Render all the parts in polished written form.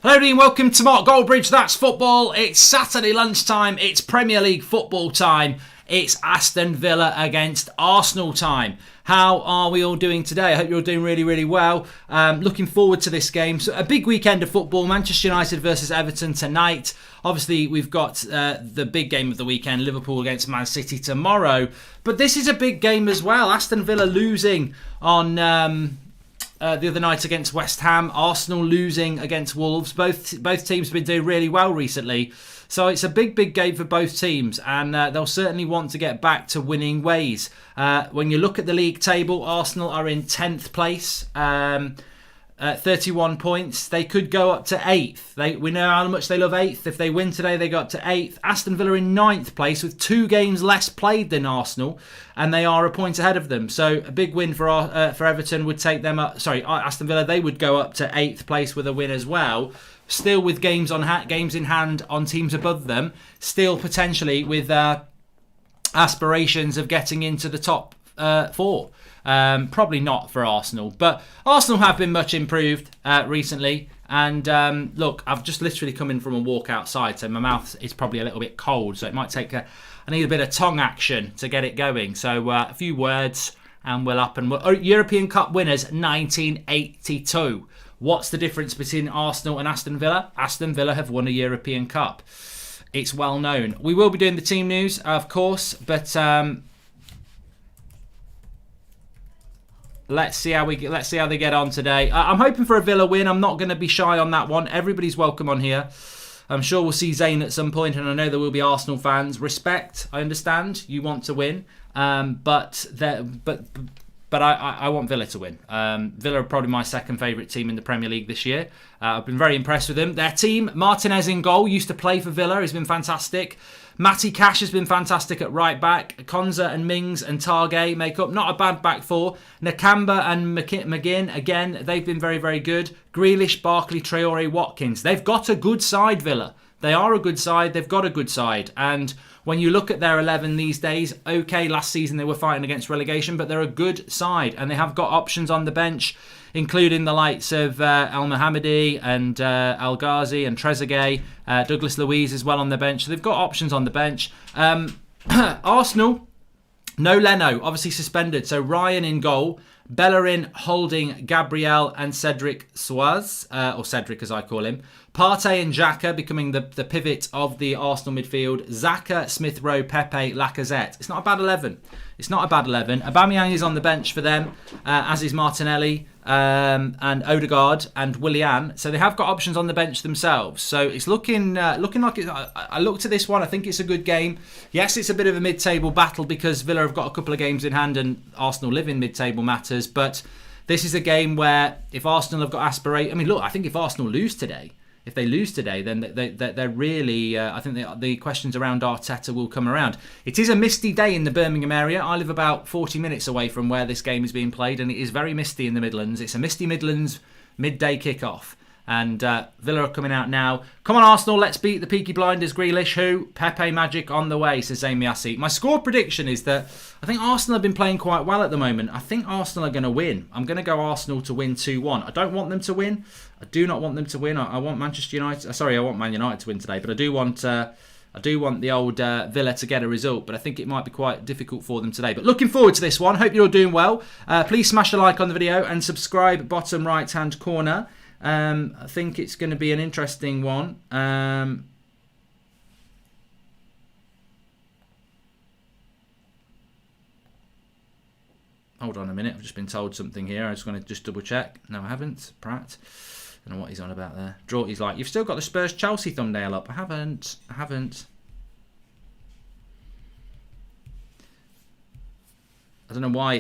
Hello and welcome to Mark Goldbridge, That's Football. It's Saturday lunchtime, it's Premier League football time, it's Aston Villa against Arsenal time. How are we all doing today? I hope you're all doing really well. Looking forward to this game. So a big weekend of football, Manchester United versus Everton tonight. Obviously we've got the big game of the weekend, Liverpool against Man City tomorrow. But this is a big game as well. Aston Villa losing on the other night against West Ham, Arsenal losing against Wolves. Both teams have been doing really well recently. So it's a big game for both teams, and they'll certainly want to get back to winning ways. When you look at the league table, Arsenal are in 10th place, 31 points. They could go up to 8th. We know how much they love 8th. If they win today, they go up to 8th. Aston Villa in 9th place with 2 games less played than Arsenal, and they are a point ahead of them. So a big win for Everton would take them up. Sorry, Aston Villa, they would go up to 8th place with a win as well. Still with games in hand on teams above them. Still potentially with aspirations of getting into the top 4. Probably not for Arsenal, but Arsenal have been much improved recently. And look, I've just literally come in from a walk outside, so my mouth is probably a little bit cold, so it might take I need a bit of tongue action to get it going. So a few words and we're up. And European Cup winners 1982. What's the difference between Arsenal and Aston Villa? Aston Villa have won a European Cup. It's well known. We will be doing the team news, of course, but let's see how they get on today. I'm hoping for a Villa win. I'm not going to be shy on that one. Everybody's welcome on here. I'm sure we'll see Zayn at some point, and I know there will be Arsenal fans. Respect, I understand. You want to win, but I want Villa to win. Villa are probably my second favourite team in the Premier League this year. I've been very impressed with them. Their team, Martinez in goal, used to play for Villa, has been fantastic. Matty Cash has been fantastic at right back. Konza and Mings and Targay make up not a bad back four. Nakamba and McGinn, again, they've been very good. Grealish, Barkley, Traore, Watkins. They've got a good side, Villa. They are a good side. They've got a good side. And when you look at their 11 these days, okay, last season they were fighting against relegation, but they're a good side. And they have got options on the bench, including the likes of El Mohammadi and El Ghazi and Trezeguet, Douglas Luiz as well on the bench. So they've got options on the bench. Arsenal, no Leno, obviously suspended. So Ryan in goal, Bellerin, Holding, Gabriel and Cedric Soares, or Cedric as I call him. Partey and Xhaka becoming the pivot of the Arsenal midfield. Xhaka, Smith Rowe, Pepe, Lacazette. It's not a bad 11. Aubameyang is on the bench for them, as is Martinelli and Odegaard and Willian. So they have got options on the bench themselves. So it's looking like it. I looked at this one. I think it's a good game. Yes, it's a bit of a mid-table battle because Villa have got a couple of games in hand and Arsenal live in mid-table matters. But this is a game where if Arsenal have got aspiration, I mean, look, I think if Arsenal lose today. If they lose today, then they're really... I think the questions around Arteta will come around. It is a misty day in the Birmingham area. I live about 40 minutes away from where this game is being played, and it is very misty in the Midlands. It's a misty Midlands midday kickoff. And Villa are coming out now. Come on, Arsenal, let's beat the Peaky Blinders. Grealish, who? Pepe Magic on the way, says Amy Assi. My score prediction is that I think Arsenal have been playing quite well at the moment. I think Arsenal are going to win. I'm going to go Arsenal to win 2-1. I don't want them to win. I do not want them to win. I want Manchester United. Sorry, I want Man United to win today, but I do want the old Villa to get a result, but I think it might be quite difficult for them today. But looking forward to this one. Hope you're all doing well. Please smash a like on the video and subscribe bottom right-hand corner. I think it's going to be an interesting one. Hold on a minute. I've just been told something here. I just want to just double check. No, I haven't. Pratt. I don't know what he's on about there. He's like, you've still got the Spurs-Chelsea thumbnail up. I haven't. I don't know why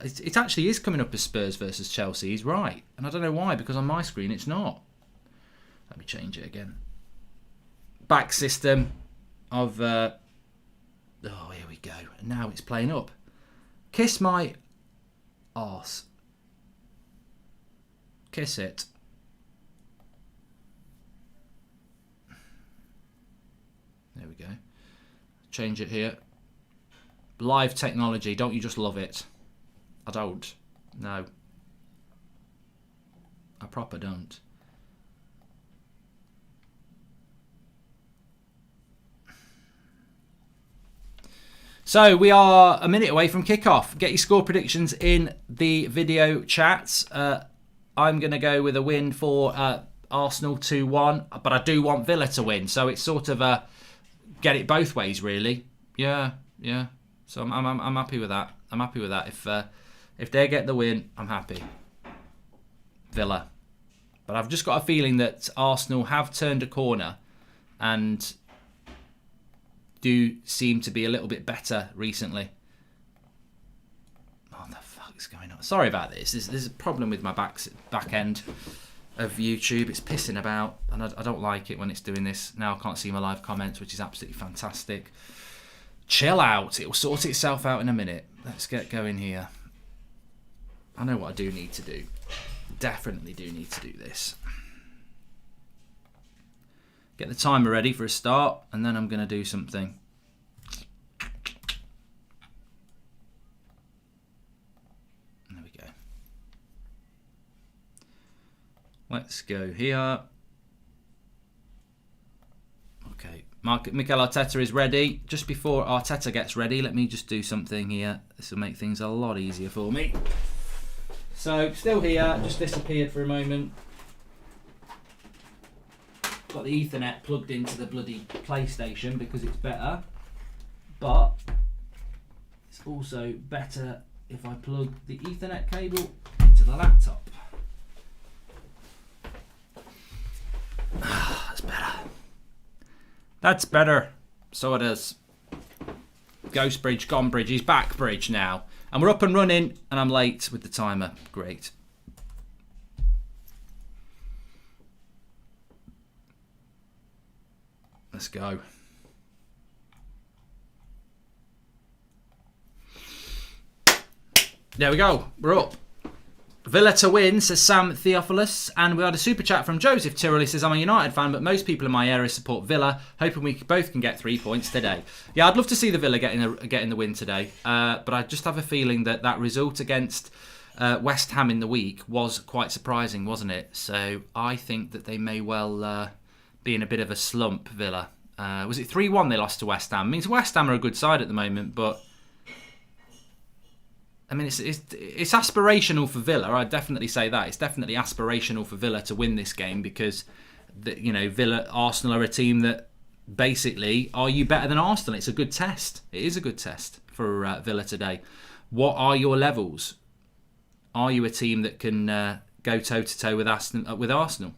it actually is coming up as Spurs versus Chelsea. He's right, and I don't know why, because on my screen it's not. Let me change it again. Back system of here we go. And now it's playing up. Kiss my arse. Kiss it. There we go. Change it here. Live technology, don't you just love it? I don't. No. I proper don't. So we are a minute away from kickoff. Get your score predictions in the video chats. I'm going to go with a win for Arsenal 2-1, but I do want Villa to win. So it's sort of a get it both ways, really. Yeah. So I'm happy with that. I'm happy with that. If they get the win, I'm happy. Villa. But I've just got a feeling that Arsenal have turned a corner and do seem to be a little bit better recently. What the fuck's going on? Sorry about this. There's a problem with my back end of YouTube. It's pissing about, and I don't like it when it's doing this. Now I can't see my live comments, which is absolutely fantastic. Chill out. It will sort itself out in a minute. Let's get going here. I know what I do need to do. Definitely do need to do this. Get the timer ready for a start, and then I'm going to do something. There we go. Let's go here. Okay, Mikel Arteta is ready. Just before Arteta gets ready, let me just do something here. This will make things a lot easier for me. So, still here, just disappeared for a moment. Got the Ethernet plugged into the bloody PlayStation because it's better. But it's also better if I plug the Ethernet cable into the laptop. That's better. That's better. So it is. Goldbridge, Goldbridge. He's back, Bridge, now. And we're up and running, and I'm late with the timer. Great. Let's go. There we go. We're up. Villa to win, says Sam Theophilus. And we had a super chat from Joseph Tyrrell. He says, I'm a United fan, but most people in my area support Villa. Hoping we both can get 3 points today. Yeah, I'd love to see the Villa getting the win today. But I just have a feeling that result against West Ham in the week was quite surprising, wasn't it? So I think that they may well be in a bit of a slump, Villa. Was it 3-1 they lost to West Ham? It means West Ham are a good side at the moment, but I mean, it's aspirational for Villa. I'd definitely say that. It's definitely aspirational for Villa to win this game because, Arsenal are a team that basically, are you better than Arsenal? It's a good test. It is a good test for Villa today. What are your levels? Are you a team that can go toe-to-toe with Arsenal?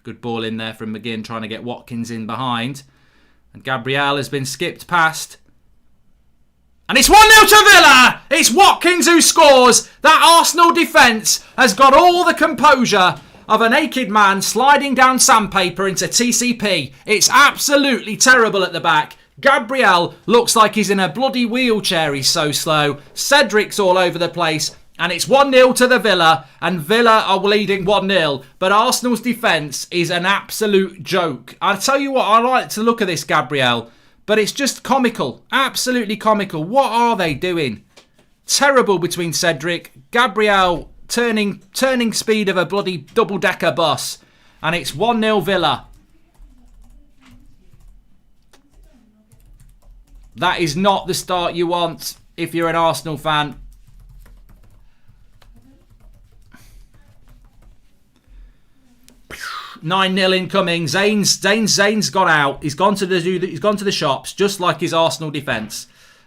Good ball in there from McGinn trying to get Watkins in behind. And Gabriel has been skipped past. And it's 1-0 to Villa! It's Watkins who scores! That Arsenal defence has got all the composure of a naked man sliding down sandpaper into TCP. It's absolutely terrible at the back. Gabriel looks like he's in a bloody wheelchair. He's so slow. Cedric's all over the place. And it's 1-0 to the Villa. And Villa are leading 1-0. But Arsenal's defence is an absolute joke. I'll tell you what, I like to look at this Gabriel. But it's just comical. Absolutely comical. What are they doing? Terrible between Cedric. Gabriel turning speed of a bloody double-decker bus. And it's 1-0 Villa. That is not the start you want if you're an Arsenal fan. "9-0 incoming. Zane's gone out. He's gone to the shops, just like his Arsenal defence.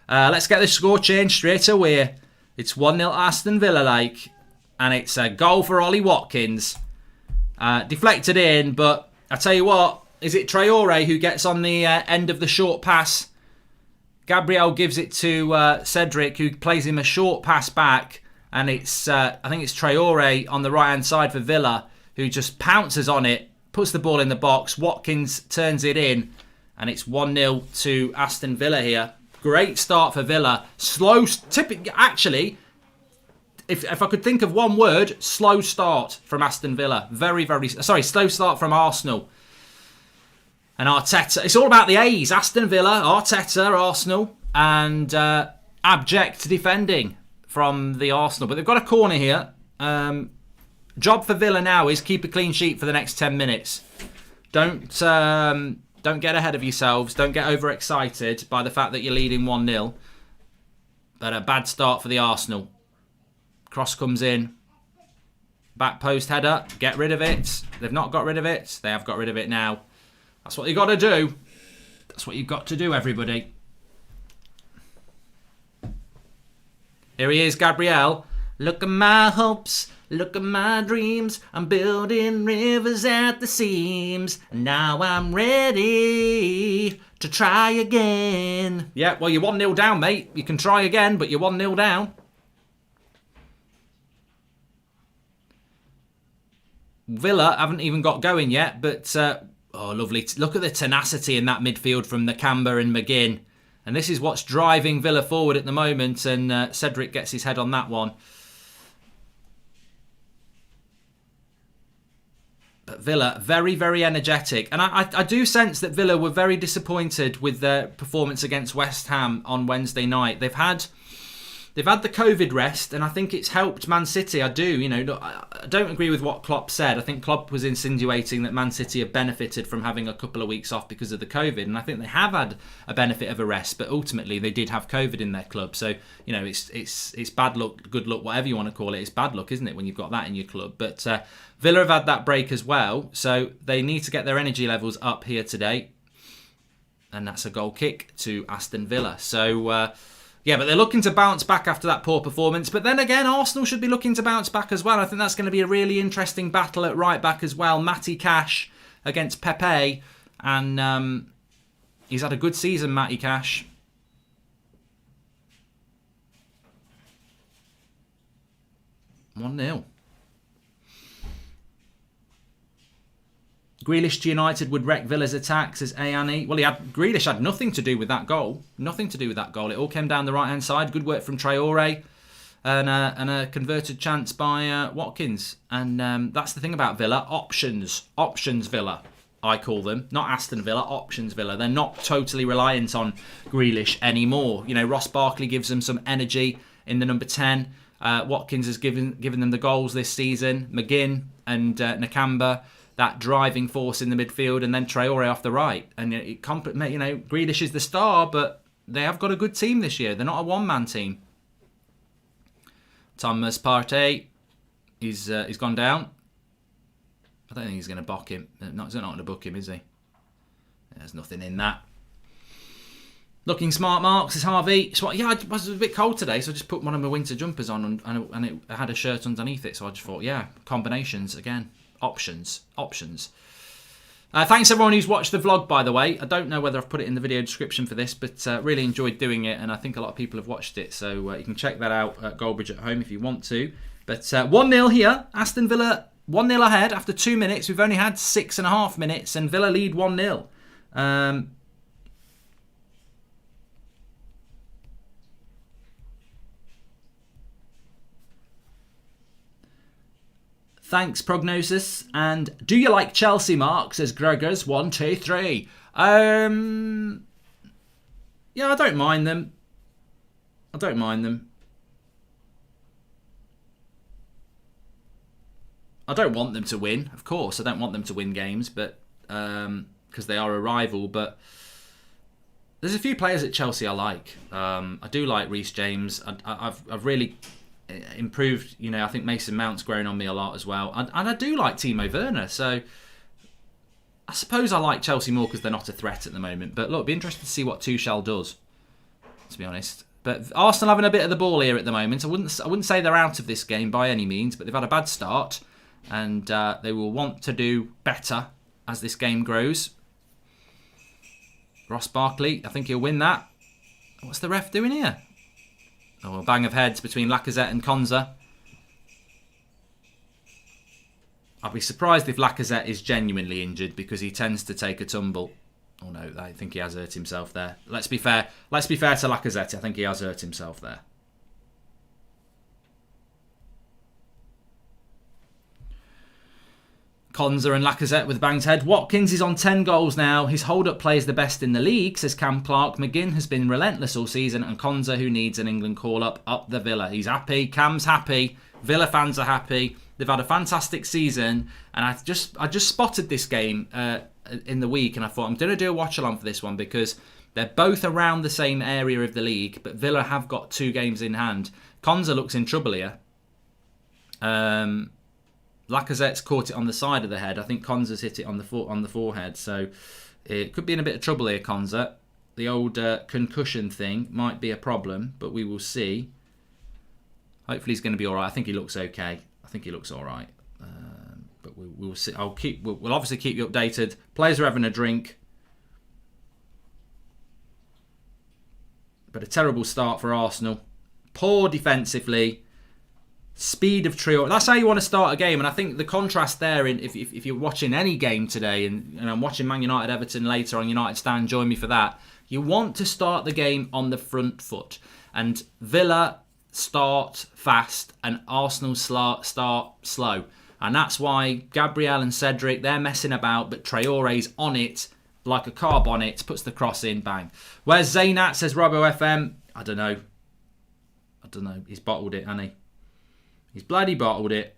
Let's get the score changed straight away. It's 1-0 Aston Villa, and it's a goal for Ollie Watkins. Deflected in, but I tell you what, is it Traore who gets on the end of the short pass? Gabriel gives it to Cedric, who plays him a short pass back, and it's I think it's Traore on the right hand side for Villa, who just pounces on it, puts the ball in the box. Watkins turns it in, and it's 1-0 to Aston Villa here. Great start for Villa. Slow, actually, if I could think of one word, slow start from Aston Villa. Slow start from Arsenal. And Arteta, it's all about the A's. Aston Villa, Arteta, Arsenal, and abject defending from the Arsenal. But they've got a corner here. Job for Villa now is keep a clean sheet for the next 10 minutes. Don't Don't get ahead of yourselves. Don't get overexcited by the fact that you're leading 1-0. But a bad start for the Arsenal. Cross comes in. Back post header. Get rid of it. They've not got rid of it. They have got rid of it now. That's what you've got to do. That's what you've got to do, everybody. Here he is, Gabriel. Look at my hopes. Look at my dreams. I'm building rivers at the seams. And now I'm ready to try again. Yeah, well, you're 1-0 down, mate. You can try again, but you're 1-0 down. Villa haven't even got going yet, but... oh, lovely. Look at the tenacity in that midfield from Nakamba and McGinn. And this is what's driving Villa forward at the moment. And Cedric gets his head on that one. But Villa, very, very energetic. And I do sense that Villa were very disappointed with their performance against West Ham on Wednesday night. They've had the COVID rest, and I think it's helped Man City. I do. I don't agree with what Klopp said. I think Klopp was insinuating that Man City have benefited from having a couple of weeks off because of the COVID, and I think they have had a benefit of a rest. But ultimately, they did have COVID in their club, so it's bad luck, good luck, whatever you want to call it. It's bad luck, isn't it, when you've got that in your club? But Villa have had that break as well, so they need to get their energy levels up here today, and that's a goal kick to Aston Villa. So. Yeah, but they're looking to bounce back after that poor performance. But then again, Arsenal should be looking to bounce back as well. I think that's going to be a really interesting battle at right back as well. Matty Cash against Pepe. And he's had a good season, Matty Cash. (1-0). Grealish to United would wreck Villa's attack, says Ayani. Well, Grealish had nothing to do with that goal. Nothing to do with that goal. It all came down the right-hand side. Good work from Traore. And a converted chance by Watkins. And that's the thing about Villa. Options. Options Villa, I call them. Not Aston Villa, options Villa. They're not totally reliant on Grealish anymore. Ross Barkley gives them some energy in the number 10. Watkins has given them the goals this season. McGinn and Nakamba, that driving force in the midfield, and then Traore off the right. And Grealish is the star, but they have got a good team this year. They're not a one-man team. Thomas Partey, he's gone down. I don't think he's going to book him. He's not going to book him, is he? There's nothing in that. Looking smart, Mark, says Harvey. So, yeah, it was a bit cold today, so I just put one of my winter jumpers on, and it had a shirt underneath it. So I just thought, yeah, combinations again. Options. Thanks everyone who's watched the vlog, by the way. I don't know whether I've put it in the video description for this, but really enjoyed doing it, and I think a lot of people have watched it, so you can check that out at Goldbridge at home if you want to. But 1-0 here. Aston Villa 1-0 ahead after 2 minutes. We've only had 6.5 minutes, and Villa lead 1-0. Thanks, Prognosis. And do you like Chelsea, Mark? Says Gregors. 1, 2, 3. Yeah, I don't mind them. I don't want them to win, of course. I don't want them to win games, but because they are a rival. But there's a few players at Chelsea I like. I do like Reece James. I've really improved. I think Mason Mount's grown on me a lot as well, and I do like Timo Werner. So I suppose I like Chelsea more because they're not a threat at the moment. But look, it'd be interesting to see what Tuchel does, to be honest. But Arsenal having a bit of the ball here at the moment. I wouldn't say they're out of this game by any means, but they've had a bad start, and they will want to do better as this game grows. Ross Barkley, I think he'll win that. What's the ref doing here? Oh, a bang of heads between Lacazette and Konza. I'll be surprised if Lacazette is genuinely injured because he tends to take a tumble. Oh no, I think he has hurt himself there. Let's be fair. Let's be fair to Lacazette. I think he has hurt himself there. Konza and Lacazette with banged head. Watkins is on 10 goals now. His hold-up play is the best in the league, says Cam Clark. McGinn has been relentless all season, and Konza, who needs an England call-up, up the Villa. He's happy. Cam's happy. Villa fans are happy. They've had a fantastic season, and I just spotted this game in the week, and I thought I'm going to do a watch along for this one because they're both around the same area of the league, but Villa have got 2 games in hand. Konza looks in trouble here. Lacazette's caught it on the side of the head. I think Konza's hit it on the forehead, so it could be in a bit of trouble here, Konza. The old concussion thing might be a problem, but we will see. Hopefully he's going to be all right. I think he looks okay. I think he looks all right. But we'll see. We'll obviously keep you updated. Players are having a drink. But a terrible start for Arsenal. Poor defensively. Speed of Traore. That's how you want to start a game. And I think the contrast there, if you're watching any game today, and I'm watching Man United Everton later on United Stand, join me for that. You want to start the game on the front foot. And Villa start fast and Arsenal start slow. And that's why Gabriel and Cedric, they're messing about, but Traore's on it like a car bonnet, puts the cross in, bang. Where's Zaynat, says Robo FM? I don't know. He's bottled it, hasn't he? He's bloody bottled it.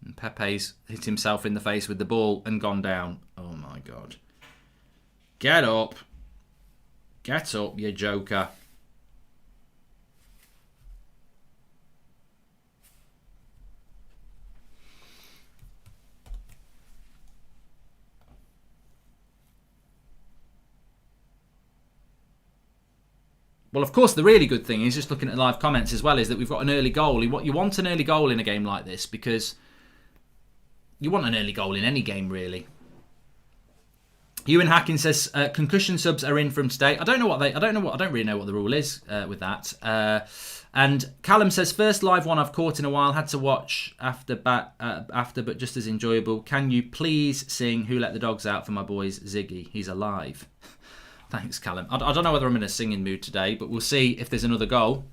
And Pepe's hit himself in the face with the ball and gone down. Oh my God. Get up. Get up, you joker. Well, of course, the really good thing is, just looking at live comments as well, is that we've got an early goal. You want an early goal in a game like this because you want an early goal in any game, really. Ewan Hacking says concussion subs are in from today. I don't really know what the rule is with that. And Callum says first live one I've caught in a while. Had to watch after, but just as enjoyable. Can you please sing "Who Let the Dogs Out" for my boys Ziggy? He's alive. Thanks, Callum. I don't know whether I'm in a singing mood today, but we'll see if there's another goal.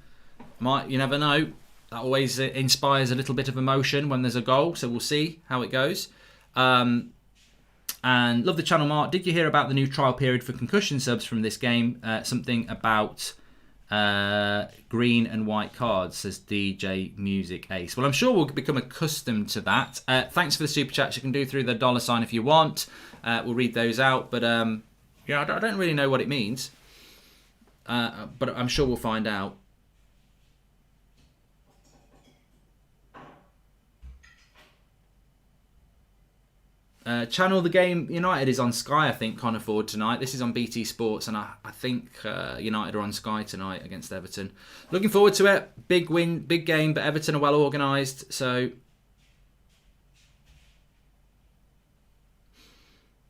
You never know. That always inspires a little bit of emotion when there's a goal, so we'll see how it goes. And love the channel, Mark. Did you hear about the new trial period for concussion subs from this game? Something about green and white cards, says DJ Music Ace. Well, I'm sure we'll become accustomed to that. Thanks for the super chats. You can do through the $sign if you want. We'll read those out. But yeah, I don't really know what it means. But I'm sure we'll find out. Channel the Game United is on Sky, I think, can't afford tonight. This is on BT Sports, and I think United are on Sky tonight against Everton. Looking forward to it. Big win, big game, but Everton are well organised, so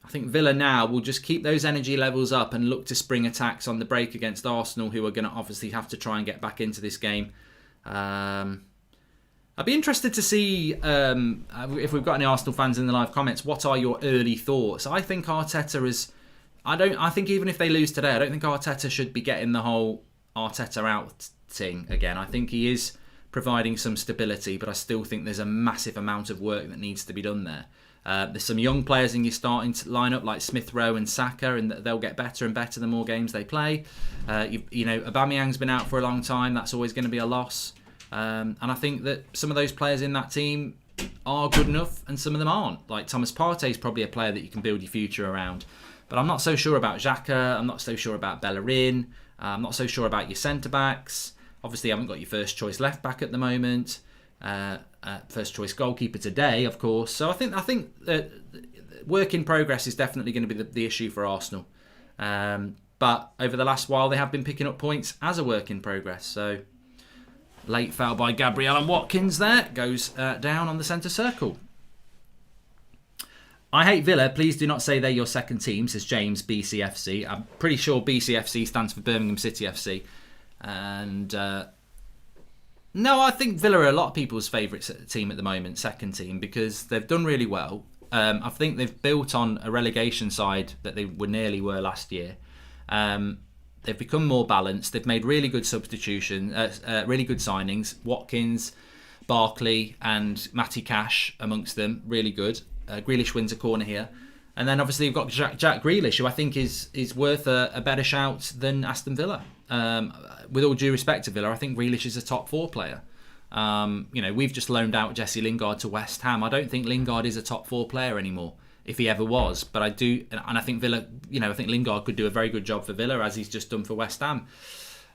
I think Villa now will just keep those energy levels up and look to spring attacks on the break against Arsenal, who are going to obviously have to try and get back into this game. I'd be interested to see if we've got any Arsenal fans in the live comments. What are your early thoughts? I think Arteta is. I think even if they lose today, I don't think Arteta should be getting the whole Arteta out thing again. I think he is providing some stability, but I still think there's a massive amount of work that needs to be done there. There's some young players in your starting lineup like Smith Rowe and Saka, and they'll get better and better the more games they play. Aubameyang's been out for a long time. That's always going to be a loss. And I think that some of those players in that team are good enough and some of them aren't. Like Thomas Partey is probably a player that you can build your future around. But I'm not so sure about Xhaka. I'm not so sure about Bellerin. I'm not so sure about your centre-backs. Obviously, you haven't got your first-choice left-back at the moment. First-choice goalkeeper today, of course. So I think that work in progress is definitely going to be the issue for Arsenal. But over the last while, they have been picking up points as a work in progress. So late foul by Gabriel and Watkins there. Goes down on the centre circle. I hate Villa. Please do not say they're your second team, says James BCFC. I'm pretty sure BCFC stands for Birmingham City FC. And no, I think Villa are a lot of people's favourite team at the moment, second team, because they've done really well. I think they've built on a relegation side that they nearly were last year. They've become more balanced. They've made really good substitutions, really good signings. Watkins, Barkley and Matty Cash amongst them. Really good. Grealish wins a corner here. And then obviously you've got Jack Grealish, who I think is worth a better shout than Aston Villa. With all due respect to Villa, I think Grealish is a top 4 player. We've just loaned out Jesse Lingard to West Ham. I don't think Lingard is a top 4 player anymore, if he ever was. But I do, and I think Villa, I think Lingard could do a very good job for Villa, as he's just done for West Ham.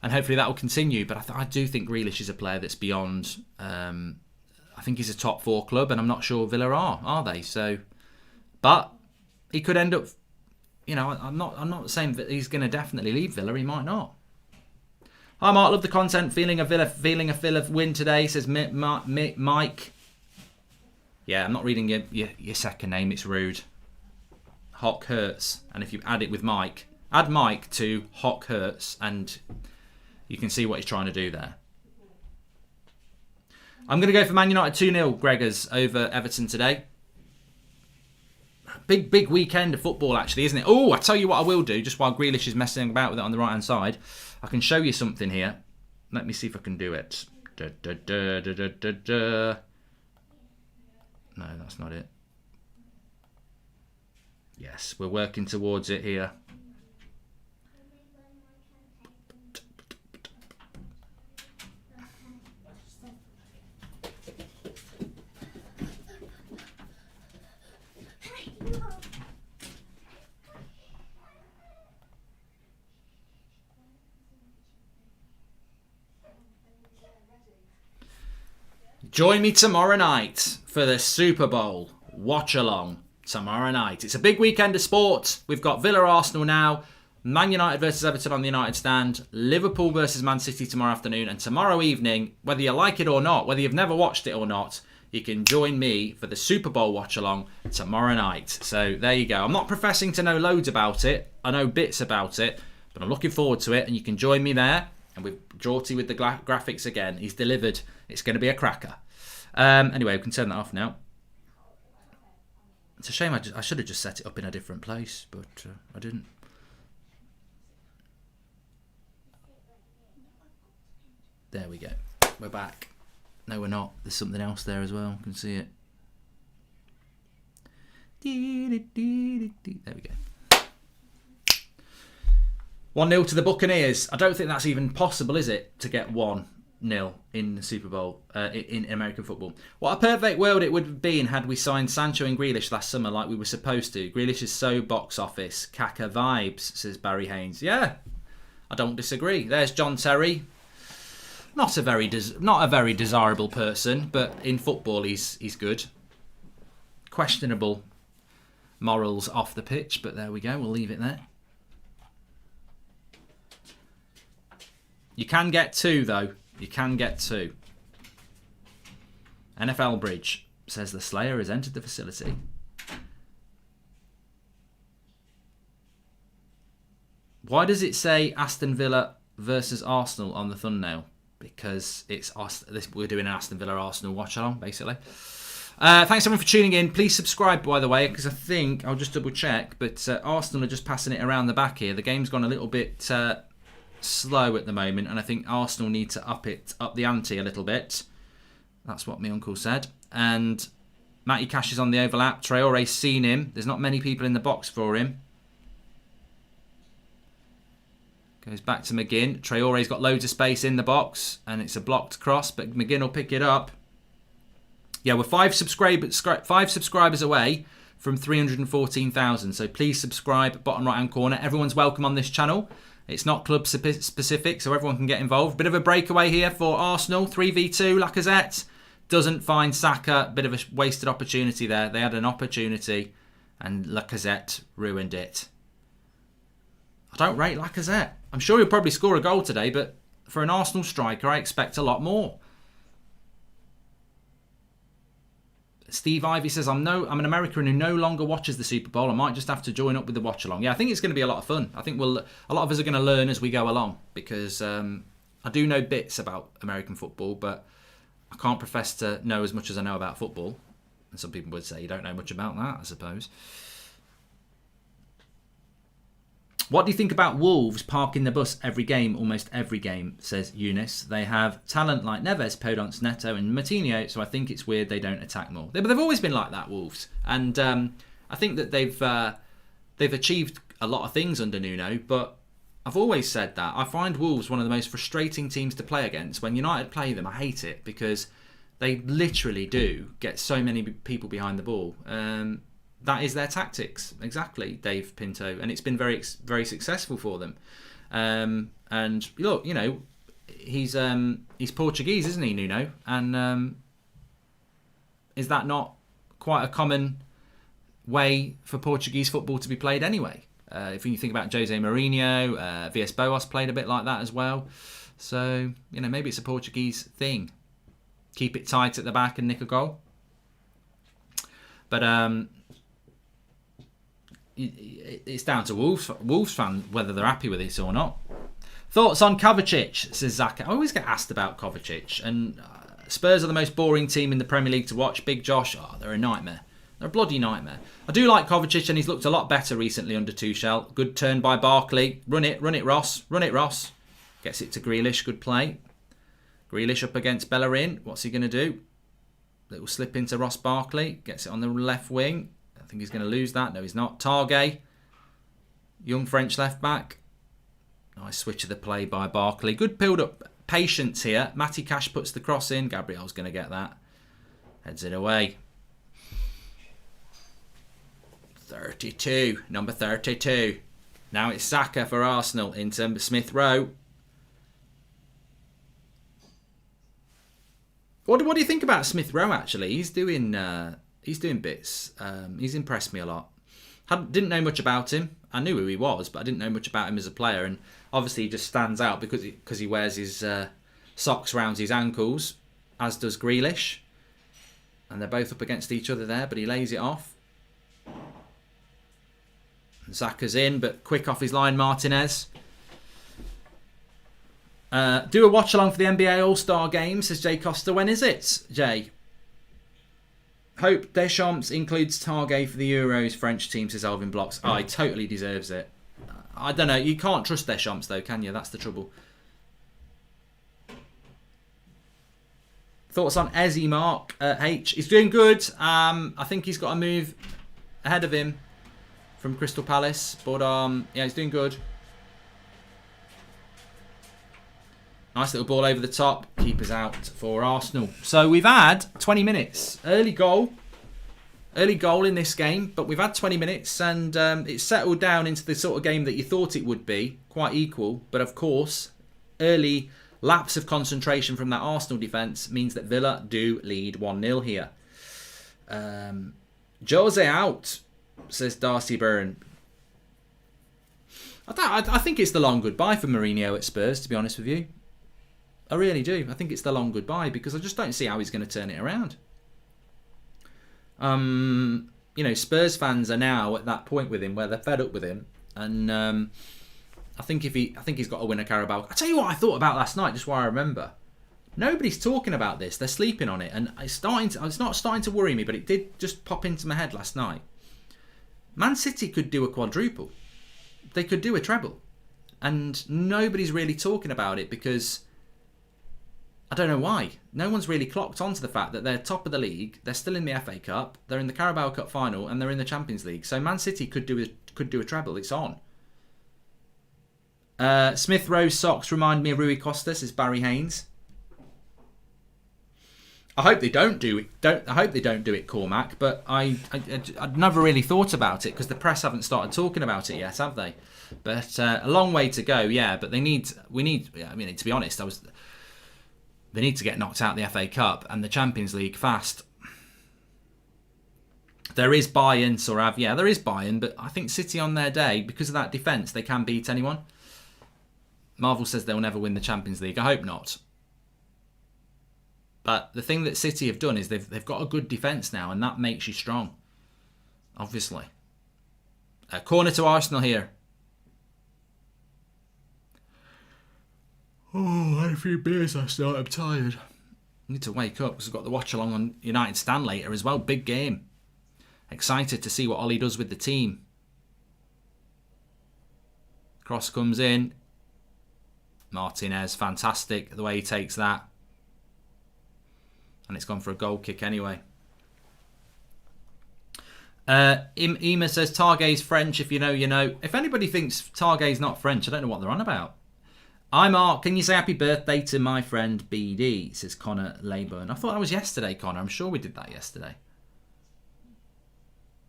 And hopefully that will continue. But I do think Grealish is a player that's beyond. I think he's a top 4 club, and I'm not sure Villa are they? So, but he could end up. I'm not saying that he's going to definitely leave Villa. He might not. Hi Mark, love the content. Feeling a Villa win today, says Mike. Yeah, I'm not reading your second name. It's rude. Hock Hurts, and if you add it with Mike, add Mike to Hock Hurts, and you can see what he's trying to do there. I'm going to go for Man United 2-0, Gregors, over Everton today. Big weekend of football, actually, isn't it? Oh, I tell you what I will do, just while Grealish is messing about with it on the right-hand side. I can show you something here. Let me see if I can do it. No, that's not it. Yes, we're working towards it here. Join me tomorrow night for the Super Bowl watch along tomorrow night. It's a big weekend of sport. We've got Villa Arsenal now, Man United versus Everton on the United stand, Liverpool versus Man City tomorrow afternoon, and tomorrow evening, whether you like it or not, whether you've never watched it or not, you can join me for the Super Bowl watch along tomorrow night. So there you go. I'm not professing to know loads about it. I know bits about it, but I'm looking forward to it, and you can join me there. And with Jorty with the graphics again, he's delivered. It's going to be a cracker. Anyway, we can turn that off now. It's a shame I should have just set it up in a different place, but I didn't. There we go. We're back. No, we're not. There's something else there as well. You can see it. There we go. 1-0 to the Buccaneers. I don't think that's even possible, is it, to get 1-0 in the Super Bowl, in American football. What a perfect world it would have been had we signed Sancho and Grealish last summer like we were supposed to. Grealish is so box office. Kaka vibes, says Barry Haynes. Yeah, I don't disagree. There's John Terry. Not a very desirable person, but in football he's good. Questionable morals off the pitch, but there we go. We'll leave it there. You can get 2 though. You can get 2. NFL Bridge says the Slayer has entered the facility. Why does it say Aston Villa versus Arsenal on the thumbnail? Because it's we're doing an Aston Villa Arsenal watch along, basically. Thanks everyone for tuning in. Please subscribe, by the way, because I think I'll just double check. But Arsenal are just passing it around the back here. The game's gone a little bit slow at the moment, and I think Arsenal need to up the ante a little bit. That's what my uncle said. And Matty Cash is on the overlap. Traore's seen him. There's not many people in the box for him. Goes back to McGinn. Traore's got loads of space in the box, and it's a blocked cross, but McGinn will pick it up. Yeah, we're 5 subscribers away from 314,000. So please subscribe, bottom right-hand corner. Everyone's welcome on this channel. It's not club specific, so everyone can get involved. Bit of a breakaway here for Arsenal. 3v2, Lacazette doesn't find Saka. Bit of a wasted opportunity there. They had an opportunity, and Lacazette ruined it. I don't rate Lacazette. I'm sure he'll probably score a goal today, but for an Arsenal striker, I expect a lot more. Steve Ivy says, I'm an American who no longer watches the Super Bowl. I might just have to join up with the watch along. Yeah, I think it's going to be a lot of fun. I think a lot of us are going to learn as we go along, because I do know bits about American football, but I can't profess to know as much as I know about football. And some people would say you don't know much about that, I suppose. What do you think about Wolves parking the bus every game, almost every game, says Eunice. They have talent like Neves, Podence, Neto and Moutinho, so I think it's weird they don't attack more. But they've always been like that, Wolves. And I think that they've achieved a lot of things under Nuno, but I've always said that. I find Wolves one of the most frustrating teams to play against. When United play them, I hate it because they literally do get so many people behind the ball. That is their tactics, exactly, Dave Pinto, and it's been very, very successful for them. And look, you know, he's Portuguese, isn't he, Nuno? And is that not quite a common way for Portuguese football to be played anyway? If you think about Jose Mourinho, Villas-Boas played a bit like that as well. So, you know, maybe it's a Portuguese thing. Keep it tight at the back and nick a goal. But it's down to Wolves fans whether they're happy with this or not. Thoughts on Kovacic, says Zach. I always get asked about Kovacic. And Spurs are the most boring team in the Premier League to watch. Big Josh, they're a nightmare. They're a bloody nightmare. I do like Kovacic, and he's looked a lot better recently under Tuchel. Good turn by Barkley. Run it, Ross. Run it, Ross. Gets it to Grealish. Good play. Grealish up against Bellerin. What's he going to do? Little slip into Ross Barkley. Gets it on the left wing. I think he's going to lose that. No, he's not. Targay. Young French left back. Nice switch of the play by Barkley. Good build up patience here. Matty Cash puts the cross in. Gabriel's going to get that. Heads it away. 32. Number 32. Now it's Saka for Arsenal into Smith Rowe. What do you think about Smith Rowe, actually? He's doing bits. He's impressed me a lot. Didn't know much about him. I knew who he was, but I didn't know much about him as a player. And obviously he just stands out because he wears his socks round his ankles, as does Grealish. And they're both up against each other there, but he lays it off. Zaka's in, but quick off his line, Martinez. Do a watch along for the NBA All-Star Game, says Jay Costa. When is it, Jay? Hope Deschamps includes Targay for the Euros French team, says Alvin Blocks. Oh, he totally deserves it. I don't know. You can't trust Deschamps, though, can you? That's the trouble. Thoughts on Ezzy, Mark H? He's doing good. I think he's got a move ahead of him from Crystal Palace. But, yeah, he's doing good. Nice little ball over the top. Keepers out for Arsenal. So we've had 20 minutes. Early goal in this game. But we've had 20 minutes and it's settled down into the sort of game that you thought it would be. Quite equal. But of course, early lapse of concentration from that Arsenal defence means that Villa do lead 1-0 here. Jose out, says Darcy Byrne. I think it's the long goodbye for Mourinho at Spurs, to be honest with you. I really do. I think it's the long goodbye because I just don't see how he's going to turn it around. You know, Spurs fans are now at that point with him where they're fed up with him, and I think he's got to win a Carabao. I tell you what I thought about last night, just while I remember. Nobody's talking about this. They're sleeping on it, and it's not starting to worry me, but it did just pop into my head last night. Man City could do a quadruple. They could do a treble, and nobody's really talking about it because I don't know why. No one's really clocked onto the fact that they're top of the league, they're still in the FA Cup, they're in the Carabao Cup final, and they're in the Champions League. So Man City could do a treble. It's on. Smith Rowe's socks remind me of Rui Costa, says Barry Haynes. I hope they don't do it. I hope they don't do it, Cormac. But I'd never really thought about it because the press haven't started talking about it yet, have they? But a long way to go, yeah. But we need. I mean, to be honest, they need to get knocked out of the FA Cup and the Champions League fast. There is Bayern, Sorav. Yeah, there is Bayern, but I think City on their day, because of that defence, they can beat anyone. Marvel says they'll never win the Champions League. I hope not. But the thing that City have done is they've got a good defence now, and that makes you strong. Obviously. Corner to Arsenal here. Oh, I had a few beers last night. I'm tired. I need to wake up because I've got the watch along on United Stand later as well. Big game. Excited to see what Ollie does with the team. Cross comes in. Martinez, fantastic the way he takes that. And it's gone for a goal kick anyway. Ema says, Target's French, if you know, you know. If anybody thinks Target's not French, I don't know what they're on about. I'm Mark. Can you say happy birthday to my friend BD? Says Connor Leyburn. I thought that was yesterday, Connor. I'm sure we did that yesterday.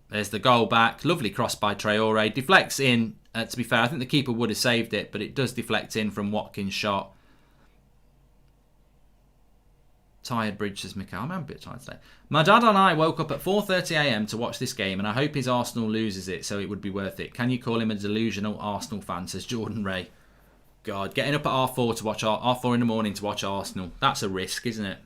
There's the goal back. Lovely cross by Traore. Deflects in. To be fair, I think the keeper would have saved it, but it does deflect in from Watkins' shot. Tired Bridge, says Mikhail. I'm a bit tired today. My dad and I woke up at 4:30 a.m. to watch this game, and I hope his Arsenal loses it, so it would be worth it. Can you call him a delusional Arsenal fan, says Jordan Ray. God, getting up at R4 to watch R4 in the morning to watch Arsenal. That's a risk, isn't it?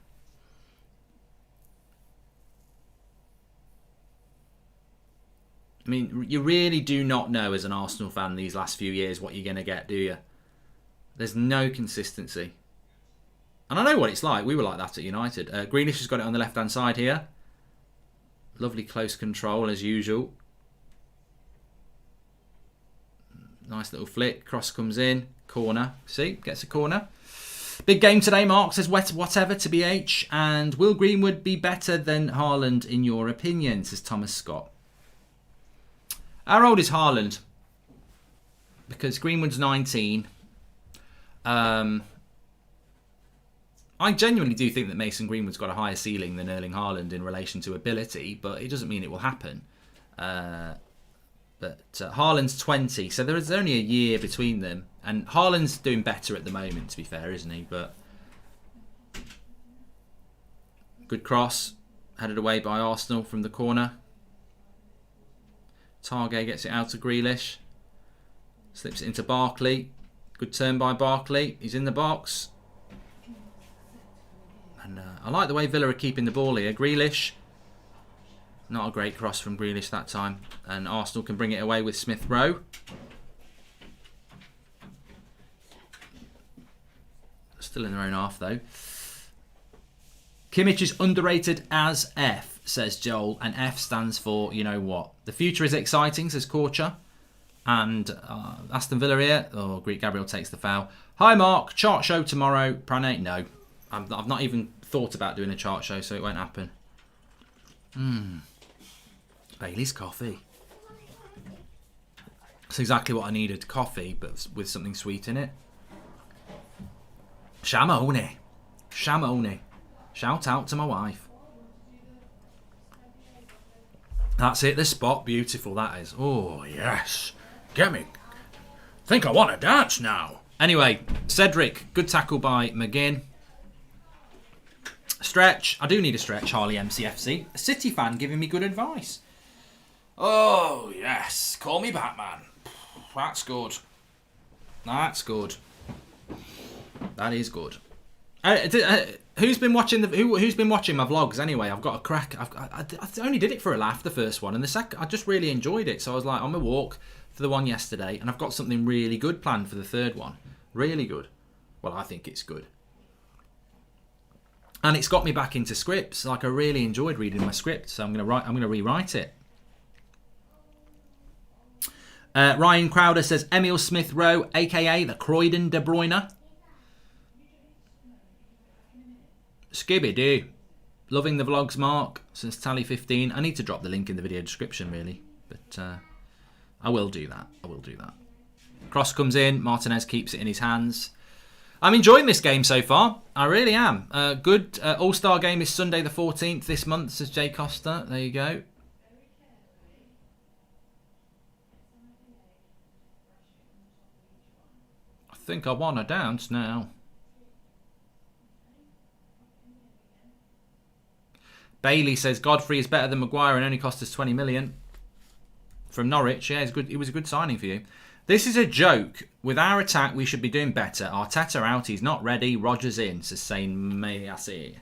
I mean, you really do not know as an Arsenal fan these last few years what you're going to get, do you? There's no consistency. And I know what it's like. We were like that at United. Grealish has got it on the left-hand side here. Lovely close control as usual. Nice little flick. Cross comes in. Corner. See? Gets a corner. Big game today, Mark says whatever to BH. And will Greenwood be better than Haaland in your opinion, says Thomas Scott. How old is Haaland? Because Greenwood's 19. I genuinely do think that Mason Greenwood's got a higher ceiling than Erling Haaland in relation to ability, but it doesn't mean it will happen. But Haaland's 20, so there is only a year between them. And Haaland's doing better at the moment, to be fair, isn't he? But good cross, headed away by Arsenal from the corner. Target gets it out to Grealish. Slips it into Barkley. Good turn by Barkley. He's in the box. And I like the way Villa are keeping the ball here. Grealish. Not a great cross from Grealish that time. And Arsenal can bring it away with Smith Rowe. Still in their own half though. Kimmich is underrated as F, says Joel. And F stands for, you know what. The future is exciting, says Korcha. And Aston Villa here. Oh, Greek Gabriel takes the foul. Hi, Mark. Chart show tomorrow. Pranay? No. I've not even thought about doing a chart show, so it won't happen. Bailey's coffee. That's exactly what I needed. Coffee, but with something sweet in it. Shamone. Shamone. Shout out to my wife. That's it, the spot. Beautiful, that is. Oh, yes. Get me. Think I want to dance now. Anyway, Cedric. Good tackle by McGinn. Stretch. I do need a stretch, Harley MCFC. A City fan giving me good advice. Oh, yes. Call me Batman. That's good. That's good. That is good. Who's been watching who's been watching my vlogs anyway? I've got a crack. I only did it for a laugh, the first one, and the second I just really enjoyed it. So I was like on my walk for the one yesterday, and I've got something really good planned for the third one. Really good. Well, I think it's good. And it's got me back into scripts. Like I really enjoyed reading my script, so I'm gonna rewrite it. Ryan Crowder says Emil Smith Rowe, aka the Croydon De Bruyne. Skibby-doo. Loving the vlogs, Mark, says Tally15. I need to drop the link in the video description, really. But I will do that. I will do that. Cross comes in. Martinez keeps it in his hands. I'm enjoying this game so far. I really am. Good All-Star game is Sunday the 14th this month, says Jay Costa. There you go. I think I want to dance now. Bailey says Godfrey is better than Maguire and only cost us 20 million. From Norwich, yeah, it's good. It was a good signing for you. This is a joke. With our attack, we should be doing better. Arteta out, he's not ready. Rodgers in, says Saint Mayasi.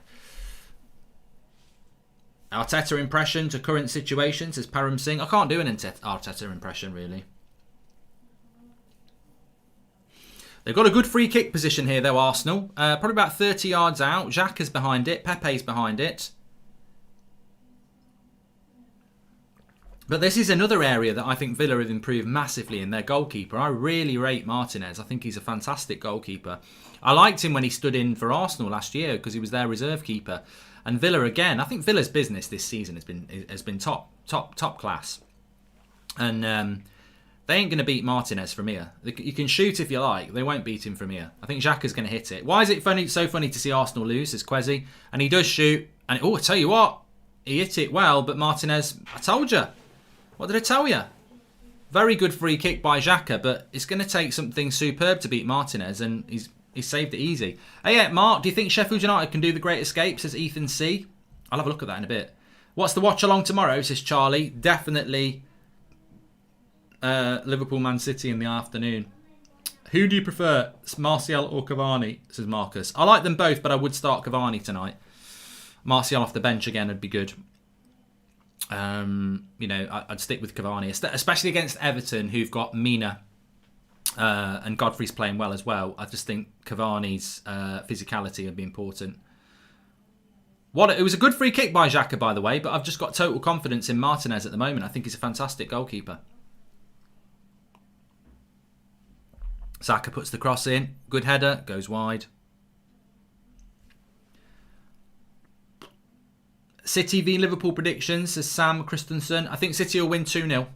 Arteta impression to current situation, says Param Singh. I can't do an Arteta impression, really. They've got a good free kick position here, though, Arsenal. Probably about 30 yards out. Xhaka's behind it. Pepe's behind it. But this is another area that I think Villa have improved massively in their goalkeeper. I really rate Martinez. I think he's a fantastic goalkeeper. I liked him when he stood in for Arsenal last year because he was their reserve keeper. And Villa again, I think Villa's business this season has been top class. And they ain't going to beat Martinez from here. You can shoot if you like. They won't beat him from here. I think Xhaka's going to hit it. Why is it so funny to see Arsenal lose? Says Kwesi. And he does shoot. And I tell you what, he hit it well. But Martinez, I told you. What did I tell you? Very good free kick by Xhaka, but it's going to take something superb to beat Martinez, and he's saved it easy. Hey, yeah, Mark, do you think Sheffield United can do the Great Escape, says Ethan C? I'll have a look at that in a bit. What's the watch along tomorrow, says Charlie. Definitely Liverpool Man City in the afternoon. Who do you prefer, Martial or Cavani, says Marcus. I like them both, but I would start Cavani tonight. Martial off the bench again would be good. I'd stick with Cavani, especially against Everton, who've got Mina and Godfrey's playing well as well. I just think Cavani's physicality would be important. It was a good free kick by Xhaka, by the way, but I've just got total confidence in Martinez at the moment. I think he's a fantastic goalkeeper. Saka puts the cross in. Good header, goes wide. City v Liverpool predictions, says Sam Christensen. I think City will win 2-0.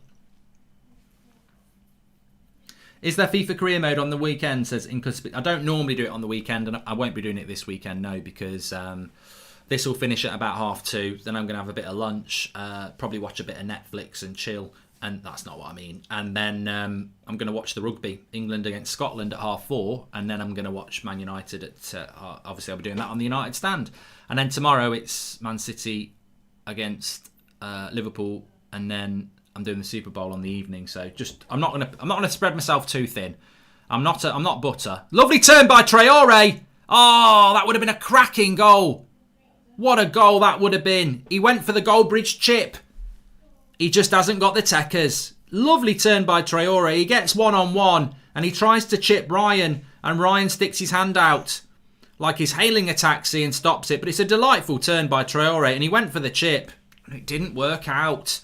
Is there FIFA career mode on the weekend, says Incuspid. I don't normally do it on the weekend, and I won't be doing it this weekend, no, because this will finish at about 2:30. Then I'm going to have a bit of lunch, probably watch a bit of Netflix and chill, and that's not what I mean. And then I'm going to watch the rugby, England against Scotland at 4:30, and then I'm going to watch Man United at, obviously I'll be doing that on the United stand. And then tomorrow it's Man City against Liverpool, and then I'm doing the Super Bowl on the evening. So I'm not gonna spread myself too thin. I'm not butter. Lovely turn by Traore. Oh, that would have been a cracking goal. What a goal that would have been. He went for the Goldbridge chip. He just hasn't got the techers. Lovely turn by Traore. He gets one-on-one and he tries to chip Ryan, and Ryan sticks his hand out like he's hailing a taxi and stops it. But it's a delightful turn by Traore, and he went for the chip. It didn't work out.